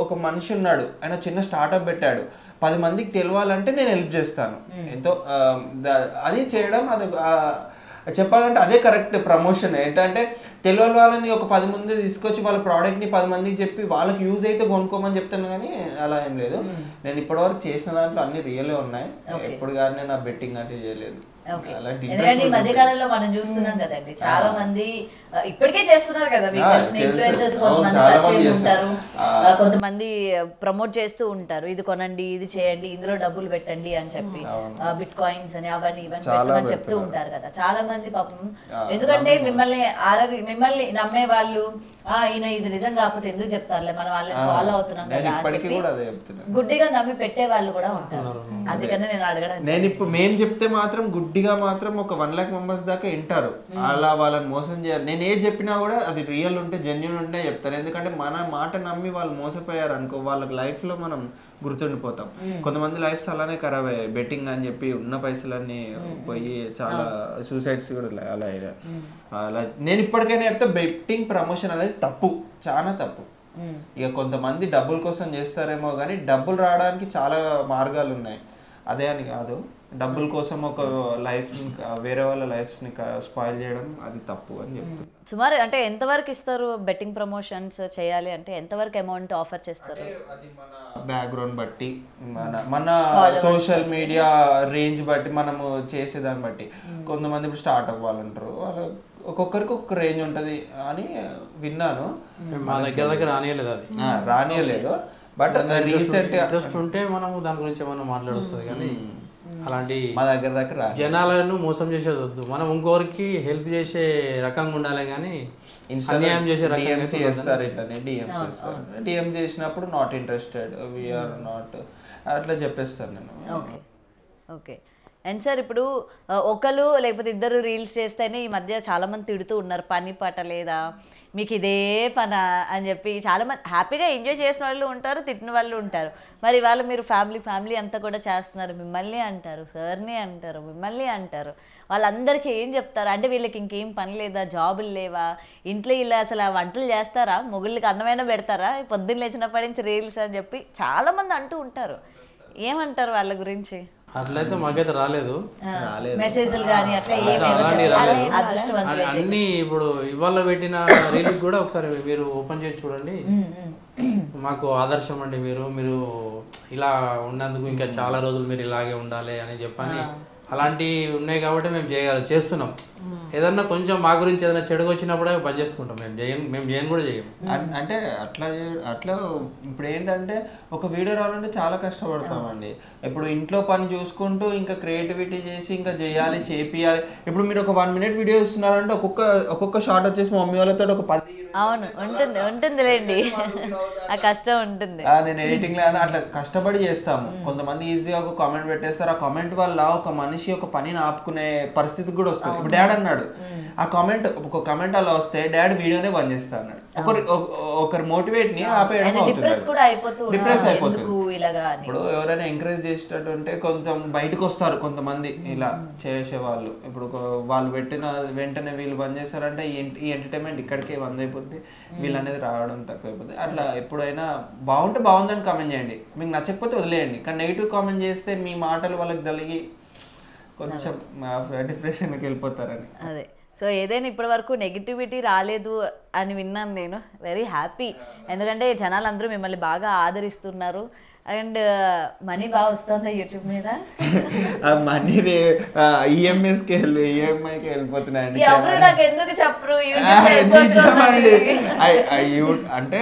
Speaker 2: ఒక మనిషి ఉన్నాడు, ఆయన చిన్న స్టార్ట్అప్ పెట్టాడు, 10 మందికి తెలియాలంటే నేను హెల్ప్ చేస్తాను. ఎంతో అది చేయడం, అది చెప్పాలంటే అదే కరెక్ట్ ప్రమోషన్. ఏంటంటే తెలియని వాళ్ళని ఒక 10 మంది తీసుకొచ్చి వాళ్ళ ప్రోడక్ట్ని 10 మందికి చెప్పి వాళ్ళకి యూజ్ అయితే కొనుక్కోమని చెప్తాను, కానీ అలా ఏం లేదు. నేను ఇప్పటివరకు చేసిన దాంట్లో అన్ని రియలే ఉన్నాయి, ఎప్పుడు కానీ నేను ఆ బెట్టింగ్ అంటే చేయలేదు.
Speaker 1: Okay.
Speaker 2: అలాంటి
Speaker 1: ఎందుకంటే ఈ
Speaker 2: interest
Speaker 1: మధ్య కాలంలో మనం చూస్తున్నాం కదండి చాలా మంది ఇప్పటికే చేస్తున్నారు కదా మీకు తెలిసిన
Speaker 2: తెలుసు.
Speaker 1: ఇన్ఫ్లుయెన్సర్స్
Speaker 2: అవును,
Speaker 1: కొంతమంది
Speaker 2: చాలా మంది
Speaker 1: పరిచయం
Speaker 2: చేస్తారు.
Speaker 1: ఉంటారు కొంతమంది ప్రమోట్ చేస్తూ ఉంటారు ఇది కొనండి ఇది చేయండి ఇందులో డబ్బులు పెట్టండి అని చెప్పి బిట్ కాయిన్స్ అని అవన్నీ ఇవన్నీ
Speaker 2: చాలా
Speaker 1: పెట్టమని చెప్తూ ఉంటారు కదా చాలా మంది పాపం ఎందుకంటే మిమ్మల్ని నమ్మే వాళ్ళు ఈయన ఇది నిజం కాకపోతే ఎందుకు చెప్తారులే మనం వాళ్ళని ఫాలో అవుతున్నాం
Speaker 2: నేను
Speaker 1: కదా అని
Speaker 2: ఇప్పటికీ
Speaker 1: చెప్పి
Speaker 2: కూడా అదే చెప్తున్నా.
Speaker 1: గుడ్డిగా నమ్మి పెట్టే వాళ్ళు కూడా ఉంటారు అందుకనే నేను అడగడం
Speaker 2: నేను ఇప్పుడు మేము చెప్తే మాత్రం గుడ్డిగా మాత్రం ఒక 1 lakh మెంబర్స్ దాకా వింటారు. అలా వాళ్ళని మోసం చేయాలి. నేను ఏది చెప్పినా కూడా అది రియల్ ఉంటే జెన్యున్ ఉంటే చెప్తాను. ఎందుకంటే మన మాట నమ్మి వాళ్ళు మోసపోయారు అనుకో వాళ్ళ లైఫ్ లో మనం గుర్తుండిపోతాం. కొంతమంది లైఫ్స్ అలానే ఖరాబ్ అయ్యాయి. బెట్టింగ్ అని చెప్పి ఉన్న పైసలన్నీ పోయి చాలా సూసైడ్స్ కూడా అలా అయ్యాయి. అలా నేను ఇప్పటికైనా చెప్తే బెట్టింగ్ ప్రమోషన్ అనేది తప్పు, చాలా తప్పు. ఇక కొంతమంది డబ్బుల కోసం చేస్తారేమో కానీ డబ్బులు రావడానికి చాలా మార్గాలు ఉన్నాయి. అదే అని కాదు, డబ్బుల కోసం ఒక లైఫ్ వేరే వాళ్ళ లైఫ్స్ ని స్పాయిల్ చేయడం అది తప్పు అని చెప్తున్నా.
Speaker 1: సుమారు అంటే ఎంతవరకు ఇస్తారు బెట్టింగ్ ప్రమోషన్స్ చేయాలి అంటే ఎంతవరకు అమౌంట్ ఆఫర్ చేస్తారు?
Speaker 2: అది మన బ్యాక్గ్రౌండ్ బట్టి మన సోషల్ మీడియా రేంజ్ బట్టి మనము చేసేదాన్ని బట్టి కొంతమంది ఇప్పుడు స్టార్ట్ అవ్వాలంటారు, వాళ్ళు ఒక్కొక్కరికి ఒక్కొక్క రేంజ్ ఉంటది అని విన్నాను.
Speaker 3: మా దగ్గర రానియలేదు అది,
Speaker 2: రానియలేదు. బట్ రీసెంట్
Speaker 3: ఇంట్రెస్ట్ ఉంటే మనము దాని గురించి ఏమన్నా మాట్లాడుస్తుంది కానీ అలాంటి
Speaker 2: మా దగ్గర
Speaker 3: జనాలను మోసం చేసేది వద్దు. మనం ఇంకొకరికి హెల్ప్ చేసే రకంగా ఉండాలి కానీ అన్యాయం చేసే రకంగా
Speaker 2: చేస్తారు. ఇట్లనే డిఎం చేసినప్పుడు నాట్ ఇంట్రెస్టెడ్, వీఆర్ నాట్ అట్లా చెప్పేస్తాను నేను.
Speaker 1: Okay okay. అండ్ సార్ ఇప్పుడు ఒకరు లేకపోతే ఇద్దరు రీల్స్ చేస్తేనే ఈ మధ్య చాలామంది తిడుతూ ఉన్నారు పని పాట లేదా మీకు ఇదే పనా అని చెప్పి. చాలామంది హ్యాపీగా ఎంజాయ్ చేసిన వాళ్ళు ఉంటారు, తిట్టిన వాళ్ళు ఉంటారు. మరి ఇవాళ మీరు ఫ్యామిలీ అంతా కూడా చేస్తున్నారు, మిమ్మల్ని అంటారు, సార్ని అంటారు, మిమ్మల్ని అంటారు. వాళ్ళందరికీ ఏం చెప్తారు? అంటే వీళ్ళకి ఇంకేం పని లేదా, జాబులు లేవా, ఇంట్లో ఇలా అసలు వంటలు చేస్తారా, మొగుళ్ళకి అన్నమైనా పెడతారా, పొద్దున్న లేచినప్పటి నుంచి రీల్స్ అని చెప్పి చాలామంది అంటూ ఉంటారు. ఏమంటారు వాళ్ళ గురించి?
Speaker 3: అట్లయితే మాకైతే రాలేదు
Speaker 1: మెసేజ్లు కానీ అట్లా
Speaker 3: అలాంటి రాలేదు.
Speaker 1: అదృష్టవంతులు
Speaker 3: అన్ని ఇప్పుడు ఇవాళ పెట్టిన రీల్స్ కూడా ఒకసారి మీరు ఓపెన్ చేసి చూడండి. మాకు ఆదర్శం అండి మీరు ఇలా ఉన్నందుకు ఇంకా చాలా రోజులు మీరు ఇలాగే ఉండాలి అని చెప్పని అలాంటివి ఉన్నాయి కాబట్టి మేము చేస్తున్నాం. ఏదన్నా కొంచెం మా గురించి ఏదైనా చెడుగు వచ్చినప్పుడే బంద్ చేసుకుంటాం. మేము చేయను కూడా చేయము.
Speaker 2: అంటే అట్లా ఇప్పుడు ఏంటంటే ఒక వీడియో రావాలంటే చాలా కష్టపడతామండి. ఇప్పుడు ఇంట్లో పని చూసుకుంటూ ఇంకా క్రియేటివిటీ చేసి ఇంకా చేయాలి, చేపియాలి. ఇప్పుడు మీరు ఒక 1 minute వీడియో ఇస్తున్నారంటే ఒక్కొక్క షార్ట్ వచ్చేసి మా మమ్మీ వాళ్ళతో ఒక 10.
Speaker 1: అవును ఉంటుందిలేండి, ఆ కష్టం ఉంటుంది.
Speaker 2: నేను ఎడిటింగ్ లో అట్లా కష్టపడి చేస్తాము. కొంతమంది ఈజీగా ఒక కామెంట్ పెట్టేస్తారు. ఆ కామెంట్ వల్ల ఒక మనిషి ఒక పనిని ఆపుకునే పరిస్థితి కూడా వస్తుంది. ఇప్పుడు డాడ్ అన్నాడు, ఆ కామెంట్ ఒక కామెంట్ అలా వస్తే డాడ్ వీడియోనే బంద్ చేస్తా అన్నాడు. ఒకరి మోటివేట్ ని ఆపేయడం డిప్రెస్ అయిపోతుంది. ఇప్పుడు ఎవరైనా ఎంకరేజ్ చేసేటట్టు ఉంటే కొంచెం బయటకు వస్తారు కొంతమంది ఇలా చేసే వాళ్ళు. ఇప్పుడు వాళ్ళు పెట్టిన వెంటనే వీళ్ళు బంద్ చేస్తారంటే ఈ ఎంటర్టైన్మెంట్ ఇక్కడికే బంద్ అయిపోద్ది, వీళ్ళు అనేది రావడం తక్కువైపోతుంది. అట్లా ఎప్పుడైనా బాగుంటే బాగుందని కామెంట్ చేయండి, మీకు నచ్చకపోతే వదిలేయండి. కానీ నెగిటివ్ కామెంట్ చేస్తే మీ మాటలు వాళ్ళకి తలిగి కొంచెం డిప్రెషన్కి వెళ్ళిపోతారని.
Speaker 1: అదే సో ఏదైనా ఇప్పటి వరకు నెగిటివిటీ రాలేదు అని విన్నాను నేను. వెరీ హ్యాపీ, ఎందుకంటే జనాలు అందరూ మిమ్మల్ని బాగా ఆదరిస్తున్నారు. అండ్ మనీ బాగా వస్తుందా యూట్యూబ్ మీద?
Speaker 2: మనీ ఈఎంఐకి వెళ్ళిపోతున్నాయండి.
Speaker 1: ఎవరు నాకు ఎందుకు చెప్పరు?
Speaker 2: అంటే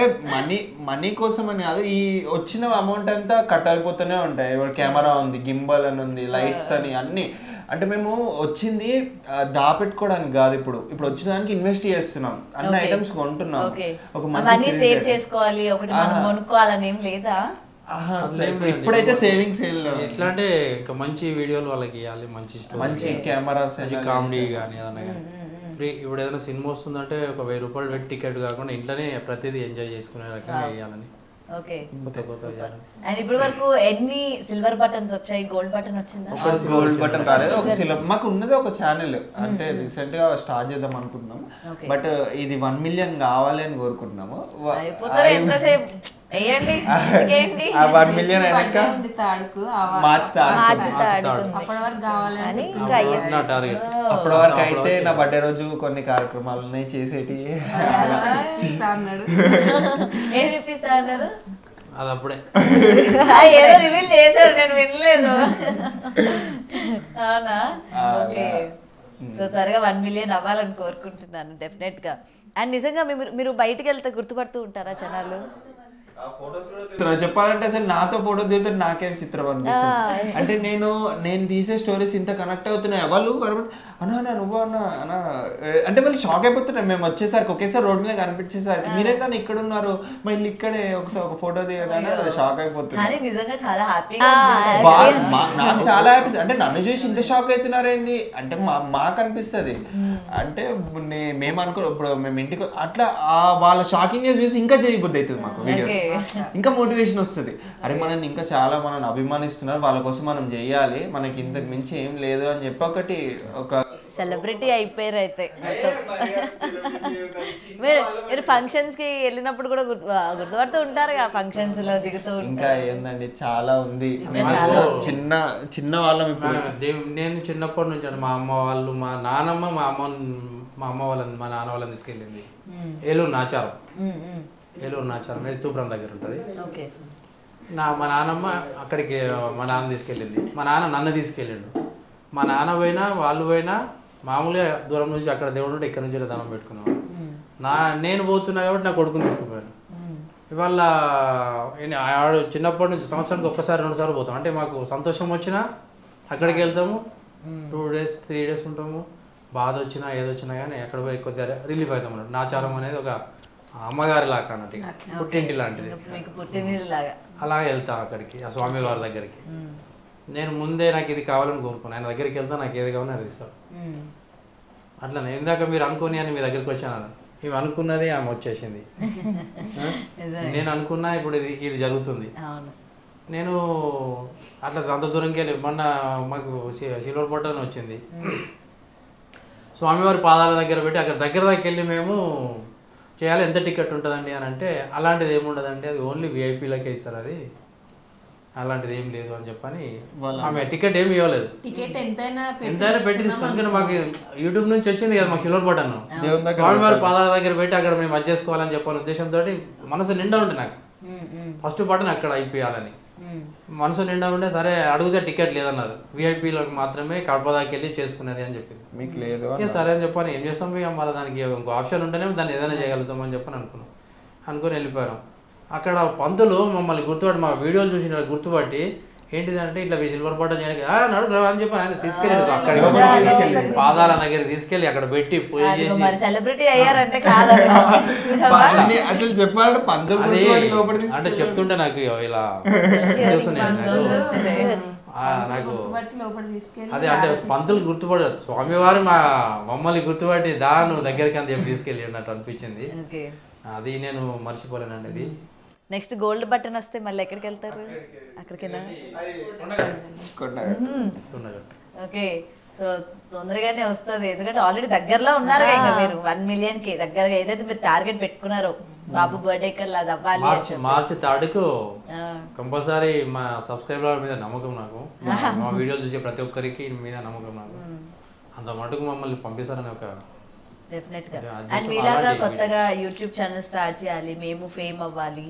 Speaker 2: మనీ కోసం అని కాదు, ఈ వచ్చిన అమౌంట్ అంతా కట్ అయిపోతూనే ఉంటాయి. కెమెరా ఉంది, గింబల్ అని ఉంది, లైట్స్ అని అన్ని. అంటే మేము వచ్చింది దాపెట్టుకోవడానికి కాదు, ఇప్పుడు వచ్చిన దానికి ఇన్వెస్ట్ చేస్తున్నాం, అన్ని ఐటమ్స్ కొంటున్నాం. ఒక
Speaker 1: మనీ సేవ్ చేసుకోవాలి, ఒకటి మనం కొనుక్కోవాలని ఏం లేదా?
Speaker 2: ఇప్పుడైతే సేవింగ్స్
Speaker 3: ఎట్లా అంటే మంచి వీడియోలు వాళ్ళకి ఇవ్వాలి, మంచి
Speaker 2: కెమెరాస్,
Speaker 3: కామెడీ కానీ ఏదైనా కానీ. ఇప్పుడు ఏదైనా సినిమా వస్తుందంటే ఒక 1000 రూపాయలు పెట్టి టికెట్ కాకుండా ఇంట్లోనే ప్రతిదీ ఎంజాయ్ చేసుకునే రకంగా వేయాలని.
Speaker 1: ఓకే. అండ్ ఇప్పుడు వరకు ఎన్ని సిల్వర్ బటన్స్ వచ్చాయి, గోల్డ్ బటన్ వచ్చిందా?
Speaker 2: గోల్డ్ బటన్ రాలేదు, ఒక సిల్వర్. మాకు ఉన్నది ఒక ఛానల్, అంటే రీసెంట్ గా స్టార్ట్ చేద్దాం అనుకుంటున్నాం. బట్ ఇది 1 million కావాలి అని కోరుకుంటున్నాము.
Speaker 1: ఎంతసేపు
Speaker 2: 1 million అయినాక మార్చి అప్పటి వరకు అయితే నా బర్త్డే రోజు కొన్ని కార్యక్రమాలు ఉన్నాయి చేసేటి.
Speaker 3: అది అప్పుడే
Speaker 1: ఏదో రివీల్ చేశారు, నేను వినలేదు. అవునా ఓకే సో త్వరగా 1 మిలియన్ అవ్వాలని కోరుకుంటున్నాను డెఫినెట్ గా. అండ్ నిజంగా మీరు బయటికి వెళ్తే గుర్తుపడుతూ ఉంటారా జనాలు?
Speaker 2: చెప్పాలంటే అసలు నాతో ఫోటో దిగుతే నాకేం చిత్రం అనిపిస్తుంది. అంటే నేను తీసే స్టోరీస్ ఇంత కనెక్ట్ అవుతున్నాయి, వాళ్ళు అన్నా నువ్వు అన్నా అంటే మళ్ళీ షాక్ అయిపోతున్నాయి. మేము వచ్చేసరికి ఒకేసారి రోడ్ మీద కనిపించేసరికి మీరైతే ఇక్కడ ఉన్నారు, మళ్ళీ ఇక్కడే ఒకసారి ఒక ఫోటో దిగానే షాక్ అయిపోతున్నాయి.
Speaker 1: నిజంగా చాలా హ్యాపీగా
Speaker 2: నాకు చాలా హ్యాపీ. అంటే నన్ను చూసి ఇంత షాక్ అవుతున్నారేంది అంటే మాకు అనిపిస్తుంది. అంటే మేము అనుకో ఇప్పుడు మేము ఇంటికి అట్లా వాళ్ళ షాకింగ్ చూసి ఇంకా చేయబుద్ధి అవుతుంది మాకు వీడియోస్, ఇంకా మోటివేషన్ వస్తుంది. అరే మనల్ని ఇంకా చాలా మనల్ని అభిమానిస్తున్నారు, వాళ్ళ కోసం మనం చెయ్యాలి, మనకి ఇంతకు మించి ఏం లేదు అని చెప్పి ఒక
Speaker 1: సెలబ్రిటీ అయిపోయారు అయితే. మీరు ఫంక్షన్స్ కి వెళ్ళినప్పుడు కూడా గుర్తుపడుతూ ఉంటారు ఫంక్షన్స్ లో దిగుతూ.
Speaker 2: ఇంకా ఏందండి చాలా ఉంది. చిన్న చిన్న వాళ్ళం ఇప్పుడు.
Speaker 3: నేను చిన్నప్పటి నుంచి మా అమ్మ వాళ్ళు మా నానమ్మ మా అమ్మ వాళ్ళని మా నాన్న వాళ్ళని తీసుకెళ్ళింది ఏలూరు నాచారం. ఏలూరు నాచారం తూప్రం దగ్గర ఉంటుంది. మా నాన్నమ్మ అక్కడికి మా నాన్న తీసుకెళ్ళింది, మా నాన్న నన్ను తీసుకెళ్ళిండు. మా నాన్న పోయినా వాళ్ళు పోయినా మామూలుగా దూరం నుంచి అక్కడ దేవుడు ఉంటే ఇక్కడ నుంచి దండం పెట్టుకున్నాను. నేను పోతున్నా కాబట్టి నా కొడుకుని తీసుకుపోయాను. ఇవాళ ఆడు చిన్నప్పటి నుంచి సంవత్సరానికి 1-2 సార్లు పోతాం. అంటే మాకు సంతోషం వచ్చినా అక్కడికి వెళ్తాము, 2 days 3 days ఉంటాము. బాధ వచ్చినా ఏదొచ్చినా కానీ ఎక్కడ పోయి కొద్దిగా రిలీఫ్ అవుతాం అన్నట్టు. నాచారం అనేది ఒక అమ్మగారి లాగా అన్నట్టు, పుట్టింటి లాంటిది. అలాగే వెళ్తాం అక్కడికి, ఆ స్వామి వారి దగ్గరికి. నేను ముందే నాకు ఇది కావాలని కోరుకున్నాను, ఆయన దగ్గరికి వెళ్తా నాకు ఏది కావాలని అది ఇస్తాడు. అట్లా ఇందాక మీరు అనుకుని అని మీ దగ్గరికి వచ్చాను, ఇవి అనుకున్నది ఆమె వచ్చేసింది. నేను అనుకున్నా ఇప్పుడు ఇది జరుగుతుంది. నేను అట్లా అంత దూరంకి వెళ్ళి మొన్న మాకు సిల్వర్ బటన్ వచ్చింది, స్వామివారి పాదాల దగ్గర పెట్టి అక్కడ దగ్గర దాకా వెళ్ళి మేము చేయాలి. ఎంత టికెట్ ఉంటుందండి అని అంటే ఎందుకంటే ఏముండదండి, అది ఓన్లీ విఐపీలకే ఇస్తారు, అది అలాంటిది ఏం లేదు అని చెప్పని ఆమె టికెట్ ఏమి ఇవ్వలేదు. ఎంతైనా పెట్టి తీసుకో. ఎందుకంటే మాకు యూట్యూబ్ నుంచి వచ్చింది కదా మాకు సిల్వర్ బటన్, స్వామివారి పాదాల దగ్గర పెట్టి అక్కడ మేము అది చేసుకోవాలని చెప్పాలని ఉద్దేశంతో మనసు నిండా ఉండే నాకు ఫస్ట్ బటన్ అక్కడ అయిపోయాలని మనసు నిండా ఉండే. సరే అడిగితే టికెట్ లేదన్నారు, విఐపీలకు మాత్రమే కడప దాకా వెళ్ళి చేసుకునేది అని చెప్పింది. మీకు లేదు సరే అని చెప్పాను, ఏం చేస్తాం మళ్ళీ దానికి ఇంకో ఆప్షన్ ఉంటేనే దాన్ని ఏదైనా చేయగలుగుతామని చెప్పని అనుకుని వెళ్ళిపోయాం. అక్కడ పంతులు మమ్మల్ని గుర్తుపట్టి మా వీడియోలు చూసి గుర్తుపట్టి ఏంటిదంటే ఇట్లా సిల్వర్ బటన్ చేయడానికి నడుగు అని చెప్పి ఆయన తీసుకెళ్ళి అక్కడ పాదాల దగ్గర తీసుకెళ్ళి అక్కడ పెట్టి పూజ చేసి
Speaker 1: సెలబ్రిటీ అయ్యారంటే కాదు
Speaker 2: అసలు చెప్పాలంటే పంతులు
Speaker 3: అంటే చెప్తుంటే నాకు ఇలా చూస్తున్నాను నాకు అదే అంటే పంతులు గుర్తుపడదు, స్వామివారు మమ్మల్ని గుర్తుపట్టి నువ్వు దగ్గరికి అని చెప్పి తీసుకెళ్ళి అన్నట్టు అనిపించింది. అది నేను మర్చిపోలేనండి. అది
Speaker 1: నెక్స్ట్ గోల్డ్ బటన్ వస్తే మళ్ళీ ఎక్కడికి వెళ్తారు? అక్కడికేనా? ఓకే, సో తొందరగానే వస్తుంది, ఎందుకంటే ఆల్రెడీ దగ్గరలో ఉన్నారు ఇంకా మీరు 1 million కి దగ్గరగా ఏదైతే మీరు టార్గెట్ పెట్టుకున్నారో బాబు బర్త్డే కల్లా అది అవ్వాలి.
Speaker 3: మార్చి 3rd కంపల్సరీ మా సబ్స్క్రైబర్ మీద నమ్మకం నాకు, మా వీడియోలు చూసే ప్రతి ఒక్కరికి మీద నమ్మకం నాకు. అంత మటుకు మమ్మల్ని పంపిస్తారని ఒక
Speaker 1: డెఫినెట్గా. అండ్ మీలాగా కొత్తగా యూట్యూబ్ ఛానల్ స్టార్ట్ చేయాలి, మేము ఫేమ్ అవ్వాలి,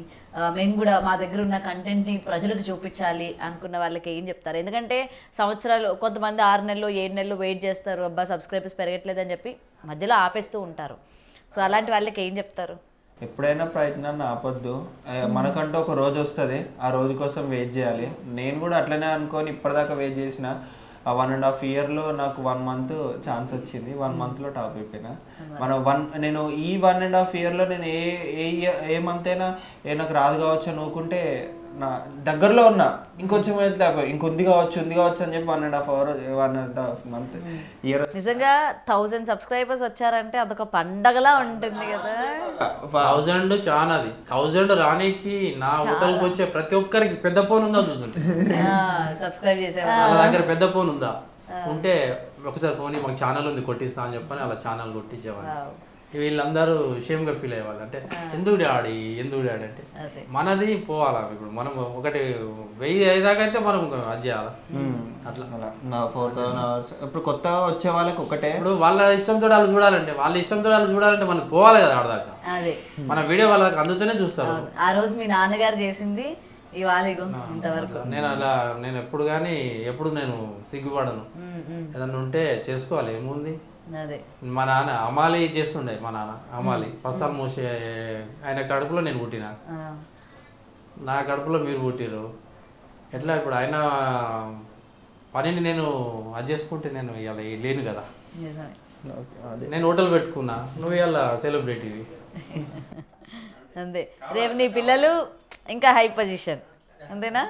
Speaker 1: మేము కూడా మా దగ్గర ఉన్న కంటెంట్ని ప్రజలకు చూపించాలి అనుకున్న వాళ్ళకి ఏం చెప్తారు? ఎందుకంటే సంవత్సరాలు కొంతమంది 6 నెలలు 7 నెలలు వెయిట్ చేస్తారు, అబ్బా సబ్స్క్రైబర్స్ పెరగట్లేదని చెప్పి మధ్యలో ఆపేస్తూ ఉంటారు. సో అలాంటి వాళ్ళకి ఏం చెప్తారు?
Speaker 2: ఎప్పుడైనా ప్రయత్నాన్ని ఆపొద్దు, మనకంటూ ఒక రోజు వస్తుంది, ఆ రోజు కోసం వెయిట్ చేయాలి. నేను కూడా అట్లనే అనుకొని ఇప్పటిదాకా వెయిట్ చేసిన 1.5 yearలో నాకు 1 month ఛాన్స్ వచ్చింది, 1 monthలో టాప్ అయిపోయినా. నేను ఈ 1.5 yearలో నేను ఏ మంత్ అయినా నాకు రాదు కావచ్చు అనుకుంటే నా దగ్గరలో ఉన్నా ఇంకొంచెం వెళ్తే ఇంకొంది కావచ్చు అని చెప్పి 1.5 month ఇయర్.
Speaker 1: నిజంగా 1000 సబ్స్క్రైబర్స్ వచ్చారంటే అదొక పండగలా ఉంటుంది కదా.
Speaker 3: 1000 చాలా, అది 1000 రానికి నా హోటల్కి వచ్చే ప్రతి ఒక్కరికి పెద్ద ఫోన్ ఉందా చూస్తుంటే
Speaker 1: సబ్స్క్రైబ్ చేసే
Speaker 3: వాళ్ళ దగ్గర పెద్ద ఫోన్ ఉందా ఉంటే ఒకసారి ఫోన్ మాకు ఛానల్ ఉంది కొట్టిస్తా అని చెప్పని అలా ఛానల్ కొట్టించేవాళ్ళు. వీళ్ళందరూ షేమ్గా ఫీల్ అయ్యేవాళ్ళు, అంటే ఎందుకు డాడీ అంటే మనది పోవాలా, ఇప్పుడు మనం 1000 అయ్యేదాకా అయితే మనం అది చేయాలి. అట్లా
Speaker 2: 4000 hours. ఇప్పుడు కొత్తగా వచ్చే వాళ్ళకి ఒకటే,
Speaker 3: ఇప్పుడు వాళ్ళ ఇష్టంతో వాళ్ళు చూడాలంటే మనం పోవాలి కదా ఆడదాకా. మన వీడియో వాళ్ళకి అందుతూనే చూస్తారు.
Speaker 1: ఆ రోజు మీ నాన్నగారు చేసింది ఇవాళ ఇంతవరకు
Speaker 3: నేను ఎప్పుడు కానీ ఎప్పుడు నేను సిగ్గుపడను. ఏదన్నా ఉంటే చేసుకోవాలి, ఏముంది.
Speaker 1: అదే
Speaker 3: మా నాన్న అమాలి చేస్తుండే, మా నాన్న అమాలి పస్తాలు మోసే, ఆయన కడుపులో నేను పుట్టిన, నా కడుపులో మీరు పుట్టిరు. ఎట్లా ఇప్పుడు ఆయన పనిని నేను అది చేసుకుంటే నేను ఇవాళ లేను కదా. నేను హోటల్ పెట్టుకున్నా, నువ్వు ఇవాళ సెలబ్రిటీవి.
Speaker 1: అంతే, రేపు నీ పిల్లలు ఇంకా హై పొజిషన్, అంతేనా?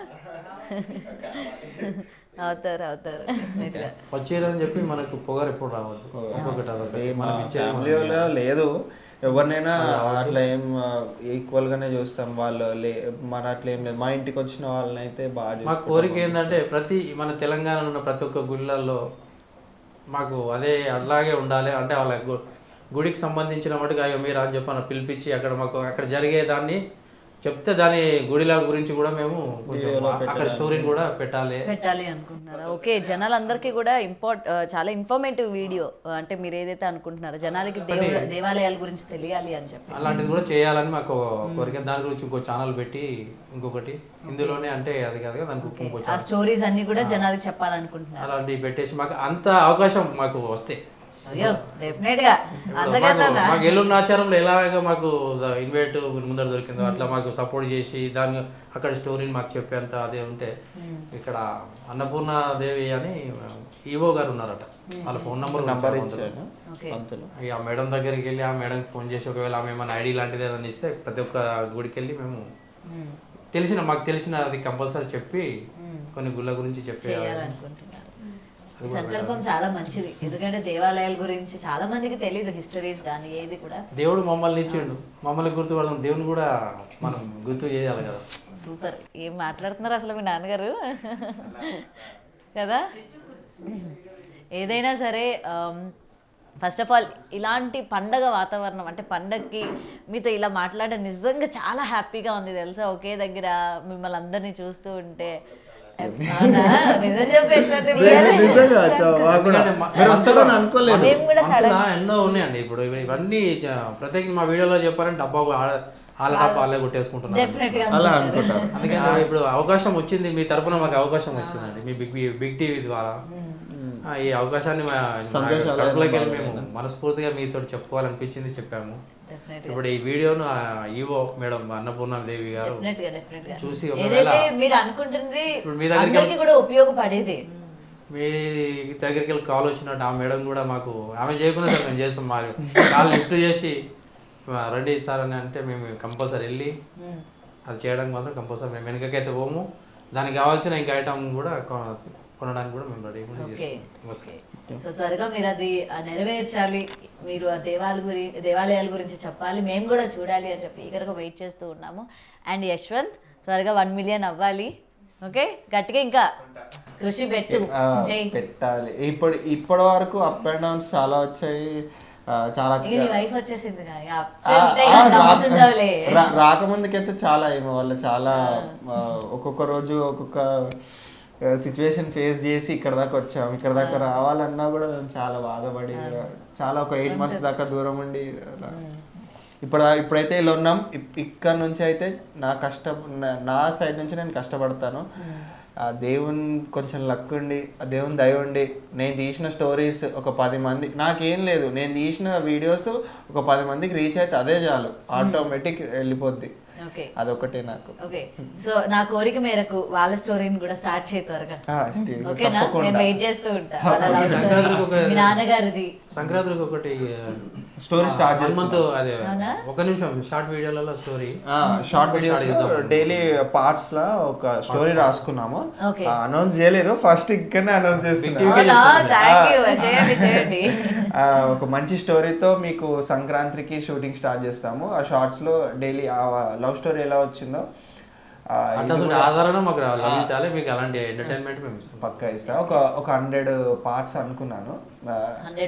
Speaker 1: అవుతారు
Speaker 3: వచ్చేదని చెప్పి మనకు పొగరు ఎప్పుడు రావద్దు.
Speaker 2: ఫ్యామిలీలో లేదు, ఎవరినైనా అట్లా ఏం ఈక్వల్ గానే చూస్తాం. వాళ్ళు మన అట్లా ఏం లేదు. మా ఇంటికి వచ్చిన వాళ్ళని అయితే బాగా.
Speaker 3: మా కోరిక ఏంటంటే మన తెలంగాణలో ఉన్న ప్రతి ఒక్క గుళ్ళల్లో మాకు అదే అలాగే ఉండాలి. అంటే వాళ్ళ గుడికి సంబంధించిన మటుగా మీరు అని చెప్పి పిలిపించి అక్కడ మాకు అక్కడ జరిగేదాన్ని చెప్తే దాని గుడిలా గురించి కూడా మేము కొంచెం అక్కడ స్టోరీని కూడా పెట్టాలి
Speaker 1: అనుకుంటున్నారా? ఓకే, జనాలందరికీ కూడా చాలా ఇన్ఫర్మేటివ్ వీడియో అంటే మీరు ఏదైతే అనుకుంటున్నారో జనాలకి దేవాలయాల గురించి తెలియాలి అని చెప్పి
Speaker 3: అలాంటిది కూడా చేయాలని మాకు కోరిక. దాని గురించి ఇంకో ఛానల్ పెట్టి ఇంకొకటి ఇందులోనే అంటే అది కాదు దానికి
Speaker 1: ఆ స్టోరీస్ అన్ని కూడా జనాలకి చెప్పాలనుకుంటున్నారు.
Speaker 3: అలాంటివి పెట్టేసి మాకు అంత అవకాశం మాకు వస్తే మాకు ఎల్లున్న ఆచారంలో ఎలాగ మాకు ఇన్వైట్ ముందర దొరికిందో అట్లా మాకు సపోర్ట్ చేసి దాన్ని అక్కడ స్టోరీని మాకు చెప్పేంత అదే ఉంటే ఇక్కడ అన్నపూర్ణ దేవి అని ఈవో గారు ఉన్నారట, వాళ్ళ ఫోన్ నంబర్ ఇచ్చారు. ఆ మేడం దగ్గరికి వెళ్ళి ఆ మేడంకి ఫోన్ చేసి ఒకవేళ ఆమె ఏమైనా ఐడి లాంటిది ఏదైనా ఇస్తే ప్రతి ఒక్క గుడికి వెళ్ళి మేము మాకు తెలిసిన అది కంపల్సరీ చెప్పి కొన్ని గుళ్ళ గురించి చెప్పేయాలనుకుంటున్నాం.
Speaker 1: సంకల్పం చాలా మంచిది, ఎందుకంటే దేవాలయాల గురించి చాలా మందికి తెలియదు, హిస్టరీస్ కానీ ఏది కూడా.
Speaker 3: దేవుడు మమ్మల్ని ఇచ్చిండు, మమ్మల్ని గుర్తుపడదాం, దేవుని కూడా మనం గుర్తు చేయాలి కదా.
Speaker 1: సూపర్, ఏం మాట్లాడుతున్నారు అసలు మీ నాన్నగారు కదా. ఏదైనా సరే ఫస్ట్ ఆఫ్ ఆల్ ఇలాంటి పండగ వాతావరణం అంటే పండగకి మీతో ఇలా మాట్లాడడం నిజంగా చాలా హ్యాపీగా ఉంది తెలుసా. ఒకే దగ్గర మిమ్మల్ని అందరినీ చూస్తూ ఉంటే
Speaker 3: ఎన్నో ఉన్నాయండి. ఇప్పుడు ఇవన్నీ ప్రత్యేకంగా మా వీడియోలో చెప్పారంటే డబ్బా వాళ్ళ డబ్బా వాళ్ళే కొట్టేసుకుంటున్నారు. అందుకని ఇప్పుడు అవకాశం వచ్చింది, మీ తరపున మాకు అవకాశం వచ్చిందండి మీ బిగ్ టీవీ ద్వారా. ఈ అవకాశాన్ని కడుపులోకి వెళ్ళి మేము మనస్ఫూర్తిగా మీతో చెప్పుకోవాలనిపించింది, చెప్పాము. ఇప్పుడు ఈ వీడియోను ఈవో మేడం అన్నపూర్ణ దేవి గారు చూసి
Speaker 1: మీరు అనుకుంటుంది మీ దగ్గరికి కూడా ఉపయోగపడేది.
Speaker 3: మీ దగ్గరికి వెళ్ళి కాల్ వచ్చినట్టు ఆ మేడం కూడా మాకు ఆమె చేయకుండా సార్ మేము చేస్తాం, మాకు కాల్ లిఫ్ట్ చేసి రండి సార్ అని అంటే మేము కంపల్సరీ వెళ్ళి అది చేయడానికి మాత్రం కంపల్సరీ మేము వెనకకైతే పోము. దానికి కావాల్సిన ఇంకా ఐటమ్ కూడా కొనడానికి కూడా మేము రెడీ చేస్తాం.
Speaker 1: సో త్వరగా మీరు అది నెరవేర్చాలి, మీరు ఆ దేవాలయాల గురించి చెప్పాలి, మేము కూడా చూడాలి అని చెప్పి ఈగర్గా వెయిట్ చేస్తూ ఉన్నాము. అండ్ యశ్వంత్ త్వరగా 1 మిలియన్ అవ్వాలి. ఓకే, గట్టిగా ఇంకా కృషి
Speaker 2: పెట్టాలి. ఇప్పటి వరకు అప్ అండ్ డౌన్స్ చాలా వచ్చాయి. చాలా
Speaker 1: వైఫ్ వచ్చేసింది
Speaker 2: రాకముందుకైతే చాలా ఏమో వాళ్ళు చాలా ఒక్కొక్క రోజు ఒక్కొక్క సిచ్యువేషన్ ఫేస్ చేసి ఇక్కడ దాకా వచ్చాము. ఇక్కడ దాకా రావాలన్నా కూడా మేము చాలా బాధపడి చాలా ఒక 8 months దాకా దూరం ఉండి ఇప్పుడైతే ఇలా ఉన్నాం. ఇక్కడ నుంచి అయితే నా సైడ్ నుంచి నేను కష్టపడతాను. ఆ దేవుని కొంచెం లక్ ఉండి, ఆ దేవుని దయ ఉండి నేను తీసిన స్టోరీస్ ఒక 10 మంది, నాకేం లేదు, నేను తీసిన వీడియోస్ ఒక 10 మందికి రీచ్ అయితే అదే చాలు, ఆటోమేటిక్ వెళ్ళిపోద్ది. అదొకటే నాకు.
Speaker 1: ఓకే, సో నా కోరిక మేరకు వాళ్ళ స్టోరీని కూడా స్టార్ట్ చేయ త్వరగా. ఓకేనా, నేను వెయిట్ చేస్తూ ఉంటా. మీ నాన్నగారిది
Speaker 3: సంక్రాంతికి ఒకటి
Speaker 2: స్టోరీ స్టార్ట్ చేస్తాం.
Speaker 3: అదే ఒక నిమిషం షార్ట్ వీడియోలలో story
Speaker 2: short videos daily parts లా ఒక స్టోరీ రాసుకున్నాము. అనౌన్స్ చేయలేదు, ఫస్ట్ ఇక్కడనే అనౌన్స్ చేస్తున్నాం. ఒక మంచి స్టోరీతో మీకు సంక్రాంతికి షూటింగ్ స్టార్ట్ చేస్తాము. ఆ షార్ట్స్ లో డైలీ లవ్ స్టోరీ ఎలా వచ్చిందో
Speaker 3: ఆధారణ మాకు లభించాలి. మీకు అలాంటి ఎంటర్టైన్మెంట్ మేము ఇస్తాం,
Speaker 2: పక్కా ఇస్తాం. ఒక 100 parts అనుకున్నాను. 100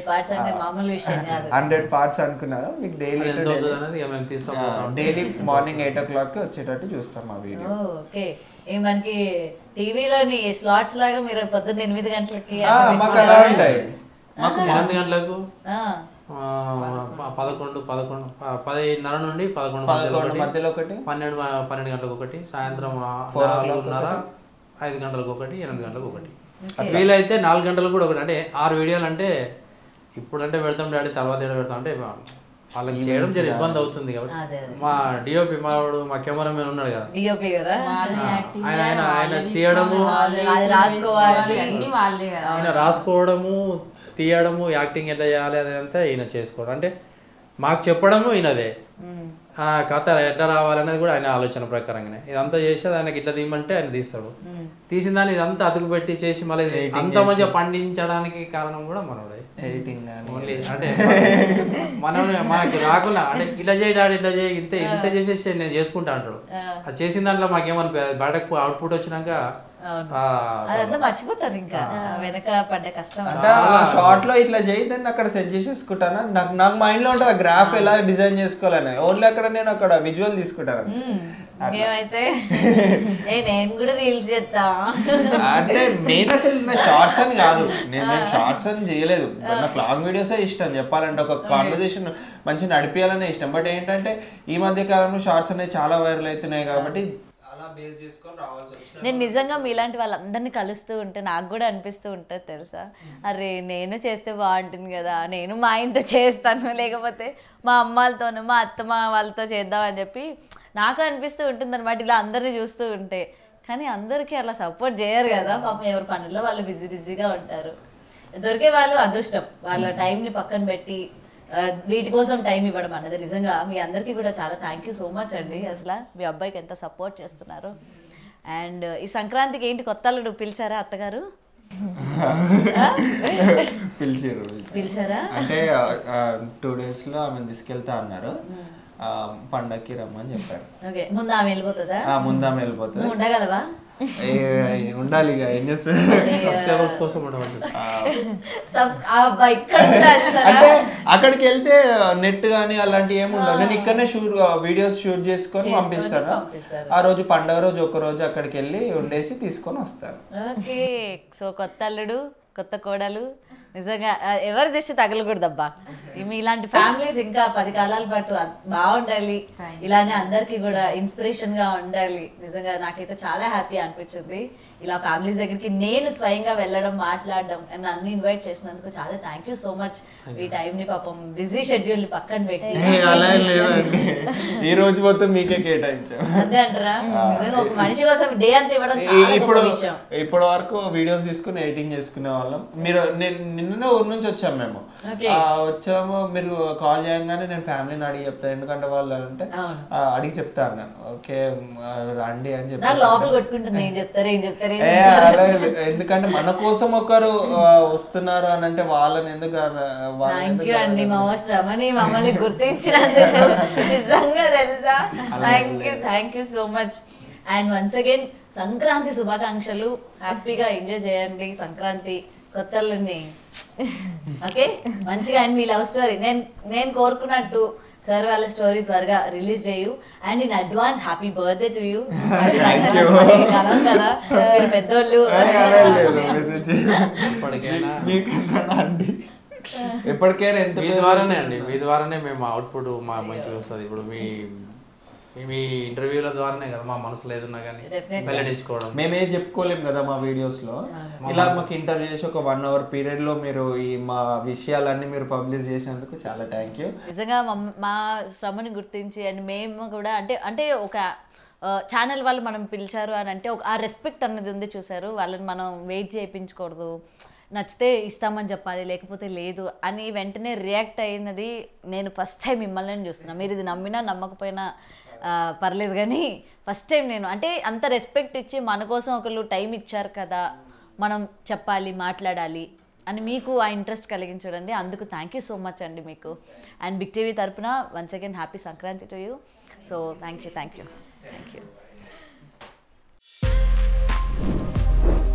Speaker 2: parts అనుకున్నాను. మీకు డైలీ మార్నింగ్ 8 o'clock వచ్చేటట్టు చూస్తాం ఆ వీడియో.
Speaker 1: మనకి టీవీలోని స్లాట్స్ లాగా మీరు పొద్దున్న 8 గంటలకి
Speaker 2: మాకు అలా ఉంటాయి.
Speaker 3: మాకు 8 గంటలకు 11 10:30 నుండి 11
Speaker 2: మధ్యలో ఒకటి
Speaker 3: 12 గంటలకు ఒకటి, సాయంత్రం 4:30 5 గంటలకు ఒకటి, 8 గంటలకు ఒకటి, వీలైతే 4 గంటలకు కూడా ఒకటి. అంటే 6 వీడియోలు అంటే ఇప్పుడంటే పెడతాం డాడీ, తర్వాత ఏదో పెడతాం అంటే వాళ్ళకి చేయడం చాలా ఇబ్బంది అవుతుంది కాబట్టి మా డిఓపి మా కెమెరామెన్ ఉన్నాడు కదా, ఆయన తీయడము, ఆయన రాసుకోవడము, తీయడము, యాక్టింగ్ ఎట్లా చేయాలి అదంతా ఈయన చేసుకోవడం. అంటే మాకు చెప్పడము ఈయనదే, కథ ఎట్లా రావాలనేది కూడా ఆయన ఆలోచన ప్రకారంగానే ఇదంతా చేసేది. ఆయనకి ఇట్లా తీయమంటే ఆయన తీస్తాడు, తీసిన దాన్ని ఇదంతా అతుకు పెట్టి చేసి మళ్ళీ అంత మంచిగా పండించడానికి కారణం కూడా మనోడే.
Speaker 2: ఎడిటింగ్
Speaker 3: ఓన్లీ అంటే మనకి రాకుండా అంటే ఇట్లా చేయడాడు, ఇట్లా చేయి, ఇంత చేసేసి నేను చేసుకుంటా అంటాడు. అది చేసిన దాంట్లో మాకేమనిపించదు, బయటకు అవుట్పుట్ వచ్చినాక
Speaker 1: అదంతా మర్చిపోతారు, ఇంకా వెనక పడ్డ కష్టం.
Speaker 2: అంటే షార్ట్ లో ఇట్లా చేయదని అక్కడ సెట్ చేసేసుకుంటాను. నాకు మైండ్ లో ఉంటుంది గ్రాఫ్ ఎలా డిజైన్ చేసుకోవాలని, ఓన్లీ అక్కడ నేను అక్కడ విజువల్ తీసుకుంటాను.
Speaker 1: ఏమైతే నేను కూడా రీల్స్ చేస్తా
Speaker 2: అంటే నేను అసలు నా షార్ట్స్ అని కాదు, నేను షార్ట్స్ అని చేయలేదు. నాకు లాంగ్ వీడియోసే ఇష్టం చెప్పాలంటే, ఒక కాన్వర్సేషన్ మంచిగా నడిపించాలనే ఇష్టం. బట్ ఏంటంటే ఈ మధ్య కాలంలో షార్ట్స్ అనేవి చాలా వైరల్ అవుతున్నాయి కాబట్టి అలా బేస్ చేసుకొని రావాల్సి వచ్చింది.
Speaker 1: నేను నిజంగా మీలాంటి వాళ్ళందరినీ కలుస్తూ ఉంటే నాకు కూడా అనిపిస్తూ ఉంటుంది తెలుసా, అరే నేను చేస్తే బాగుంటుంది కదా, నేను మా ఆయనతో చేస్తాను, లేకపోతే మా అమ్మాలతోనూ మా అత్తమ్మ వాళ్ళతో చేద్దామని చెప్పి నాకు అనిపిస్తూ ఉంటుంది అనమాట, ఇలా అందరినీ చూస్తూ ఉంటే. కానీ అందరికీ అలా సపోర్ట్ చేయరు కదా పాపం, ఎవరి పనుల్లో వాళ్ళు బిజీగా ఉంటారు. దొరికే వాళ్ళు అదృష్టం, వాళ్ళ టైంని పక్కన పెట్టి వీటి కోసం టైం ఇవ్వడం అన్నది. నిజంగా మీ అందరికీ కూడా చాలా థ్యాంక్ యూ సో మచ్ అండి. అసలు మీ అబ్బాయికి ఎంత సపోర్ట్ చేస్తున్నారు. అండ్ ఈ సంక్రాంతికి ఏంటి కొత్త అల్లుడు పిలిచారా అత్తగారు?
Speaker 2: పిలిచారా అంటే 2 days లో ఆమె తీసుకెళ్తా అన్నారు, పండక్కి రమ్మని చెప్పారు.
Speaker 1: ముందు ఆమె వెళ్ళిపోతుందా?
Speaker 2: ముందు ఆమె వెళ్ళిపోతుంది.
Speaker 1: ఉండగలవా?
Speaker 2: ఉండాలి ఇక, ఏం చేస్తారు. అంటే అక్కడికి వెళ్తే నెట్ గానీ అలాంటివి ఏమి ఉండవు. నేను ఇక్కడనే వీడియోస్ షూట్ చేసుకొని పంపిస్తాను. ఆ రోజు పండుగ రోజు ఒక రోజు అక్కడికి వెళ్ళి ఉండేసి తీసుకొని వస్తాను.
Speaker 1: ఓకే, సో కొత్త అల్లుడు కొత్త కోడలు నిజంగా ఎవరి దృష్టి తగలకూడదబ్బా. ఇలాంటి ఫ్యామిలీస్ ఇంకా 10 కాలాల పాటు బాగుండాలి, ఇలానే అందరికి కూడా ఇన్స్పిరేషన్ గా ఉండాలి. నిజంగా నాకైతే చాలా హ్యాపీ అనిపించింది ఇలా ఫ్యామిలీస్ దగ్గరికి నేను స్వయంగా వెళ్ళడం, మాట్లాడడం, నన్ను ఇన్వైట్ చేసినందుకు చాలా థ్యాంక్ యూ సో మచ్. ఈ టైం ని పాపం బిజీ షెడ్యూల్ ని పక్కన పెట్టి
Speaker 2: ఈ రోజు మొత్తం మీకే కేటాయించాం.
Speaker 1: అదే అంటారా, ఒక మనిషి కోసం డే అంతా ఇవ్వడం చాలా గొప్ప విషయం.
Speaker 2: ఇప్పటి వరకు వీడియోస్ తీసుకుని ఎడిటింగ్ చేసుకునే వాళ్ళం. మీరు నిన్న ఊరు నుంచి వచ్చాము మేము, వచ్చాము మీరు కాల్ చేయగానే నేను ఫ్యామిలీని అడిగి చెప్తాను, ఎందుకంటే వాళ్ళు అంటే అడిగి చెప్తాను నేను, ఓకే రండి అని చెప్పి
Speaker 1: లోపల కొట్టుకుంటుంది. ఏం చెప్తారు ఏం చెప్తారు,
Speaker 2: ఎందుకంటే మన కోసం ఒకరు వస్తున్నారు అని అంటే వాళ్ళని ఎందుకు.
Speaker 1: థ్యాంక్ యూ అండి మా శ్రమని మమ్మల్ని గుర్తించినందుకు నిజంగా తెలుసా. Thank you so much. And once again Sankranti శుభాకాంక్షలు. హ్యాపీగా ఎంజాయ్ చేయండి సంక్రాంతి కొత్తల్ని. ఓకే మంచిగా. అండ్ మీ లవ్ స్టోరీ నేను కోరుకున్నట్టు సార్ వాళ్ళ స్టోరీ త్వరగా రిలీజ్ చేయు. And in advance happy birthday to you. కదా మీరు పెద్దోళ్ళు.
Speaker 2: ఎప్పటికైనా ఎంత
Speaker 3: మీ ద్వారానే అండి, మీ ద్వారానే మేము అవుట్పుట్ మా మంచిగా వస్తుంది. ఇప్పుడు మీ ఇంటర్వ్యూల ద్వారానే కదా మా మనసులో ఏదన్నా కానీ వెల్లడించుకోవడం.
Speaker 2: మేమేం చెప్పుకోలేము కదా మా వీడియోస్ లో. ఇలా మాకు ఇంటర్వ్యూ చేసి ఒక 1 hour పీరియడ్ లో మీరు ఈ మా విషయాలన్నీ మీరు పబ్లిష్ చేసినందుకు చాలా థ్యాంక్ యూ.
Speaker 1: నిజంగా మా శ్రమని గుర్తించి అండ్ మేము కూడా అంటే ఒక ఛానల్ వాళ్ళు మనం పిలిచారు అని అంటే ఒక ఆ రెస్పెక్ట్ అన్నది ఉంది చూసారు. వాళ్ళని మనం వెయిట్ చేయించకూడదు, నచ్చితే ఇస్తామని చెప్పాలి, లేకపోతే లేదు అని వెంటనే రియాక్ట్ అయినది నేను ఫస్ట్ టైం మిమ్మల్ని చూస్తున్నాను. మీరు ఇది నమ్మినా నమ్మకపోయినా పర్లేదు, కానీ ఫస్ట్ టైం నేను అంటే అంత రెస్పెక్ట్ ఇచ్చి మన కోసం ఒకళ్ళు టైం ఇచ్చారు కదా, మనం చెప్పాలి మాట్లాడాలి అని మీకు ఆ ఇంట్రెస్ట్ కలిగించడండి. అందుకు థ్యాంక్ యూ సో మచ్ అండి మీకు. అండ్ బిగ్ టీవీ తరపున once again happy Sankranti to you. So thank you.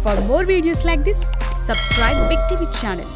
Speaker 6: For more videos like this, subscribe Big TV channel.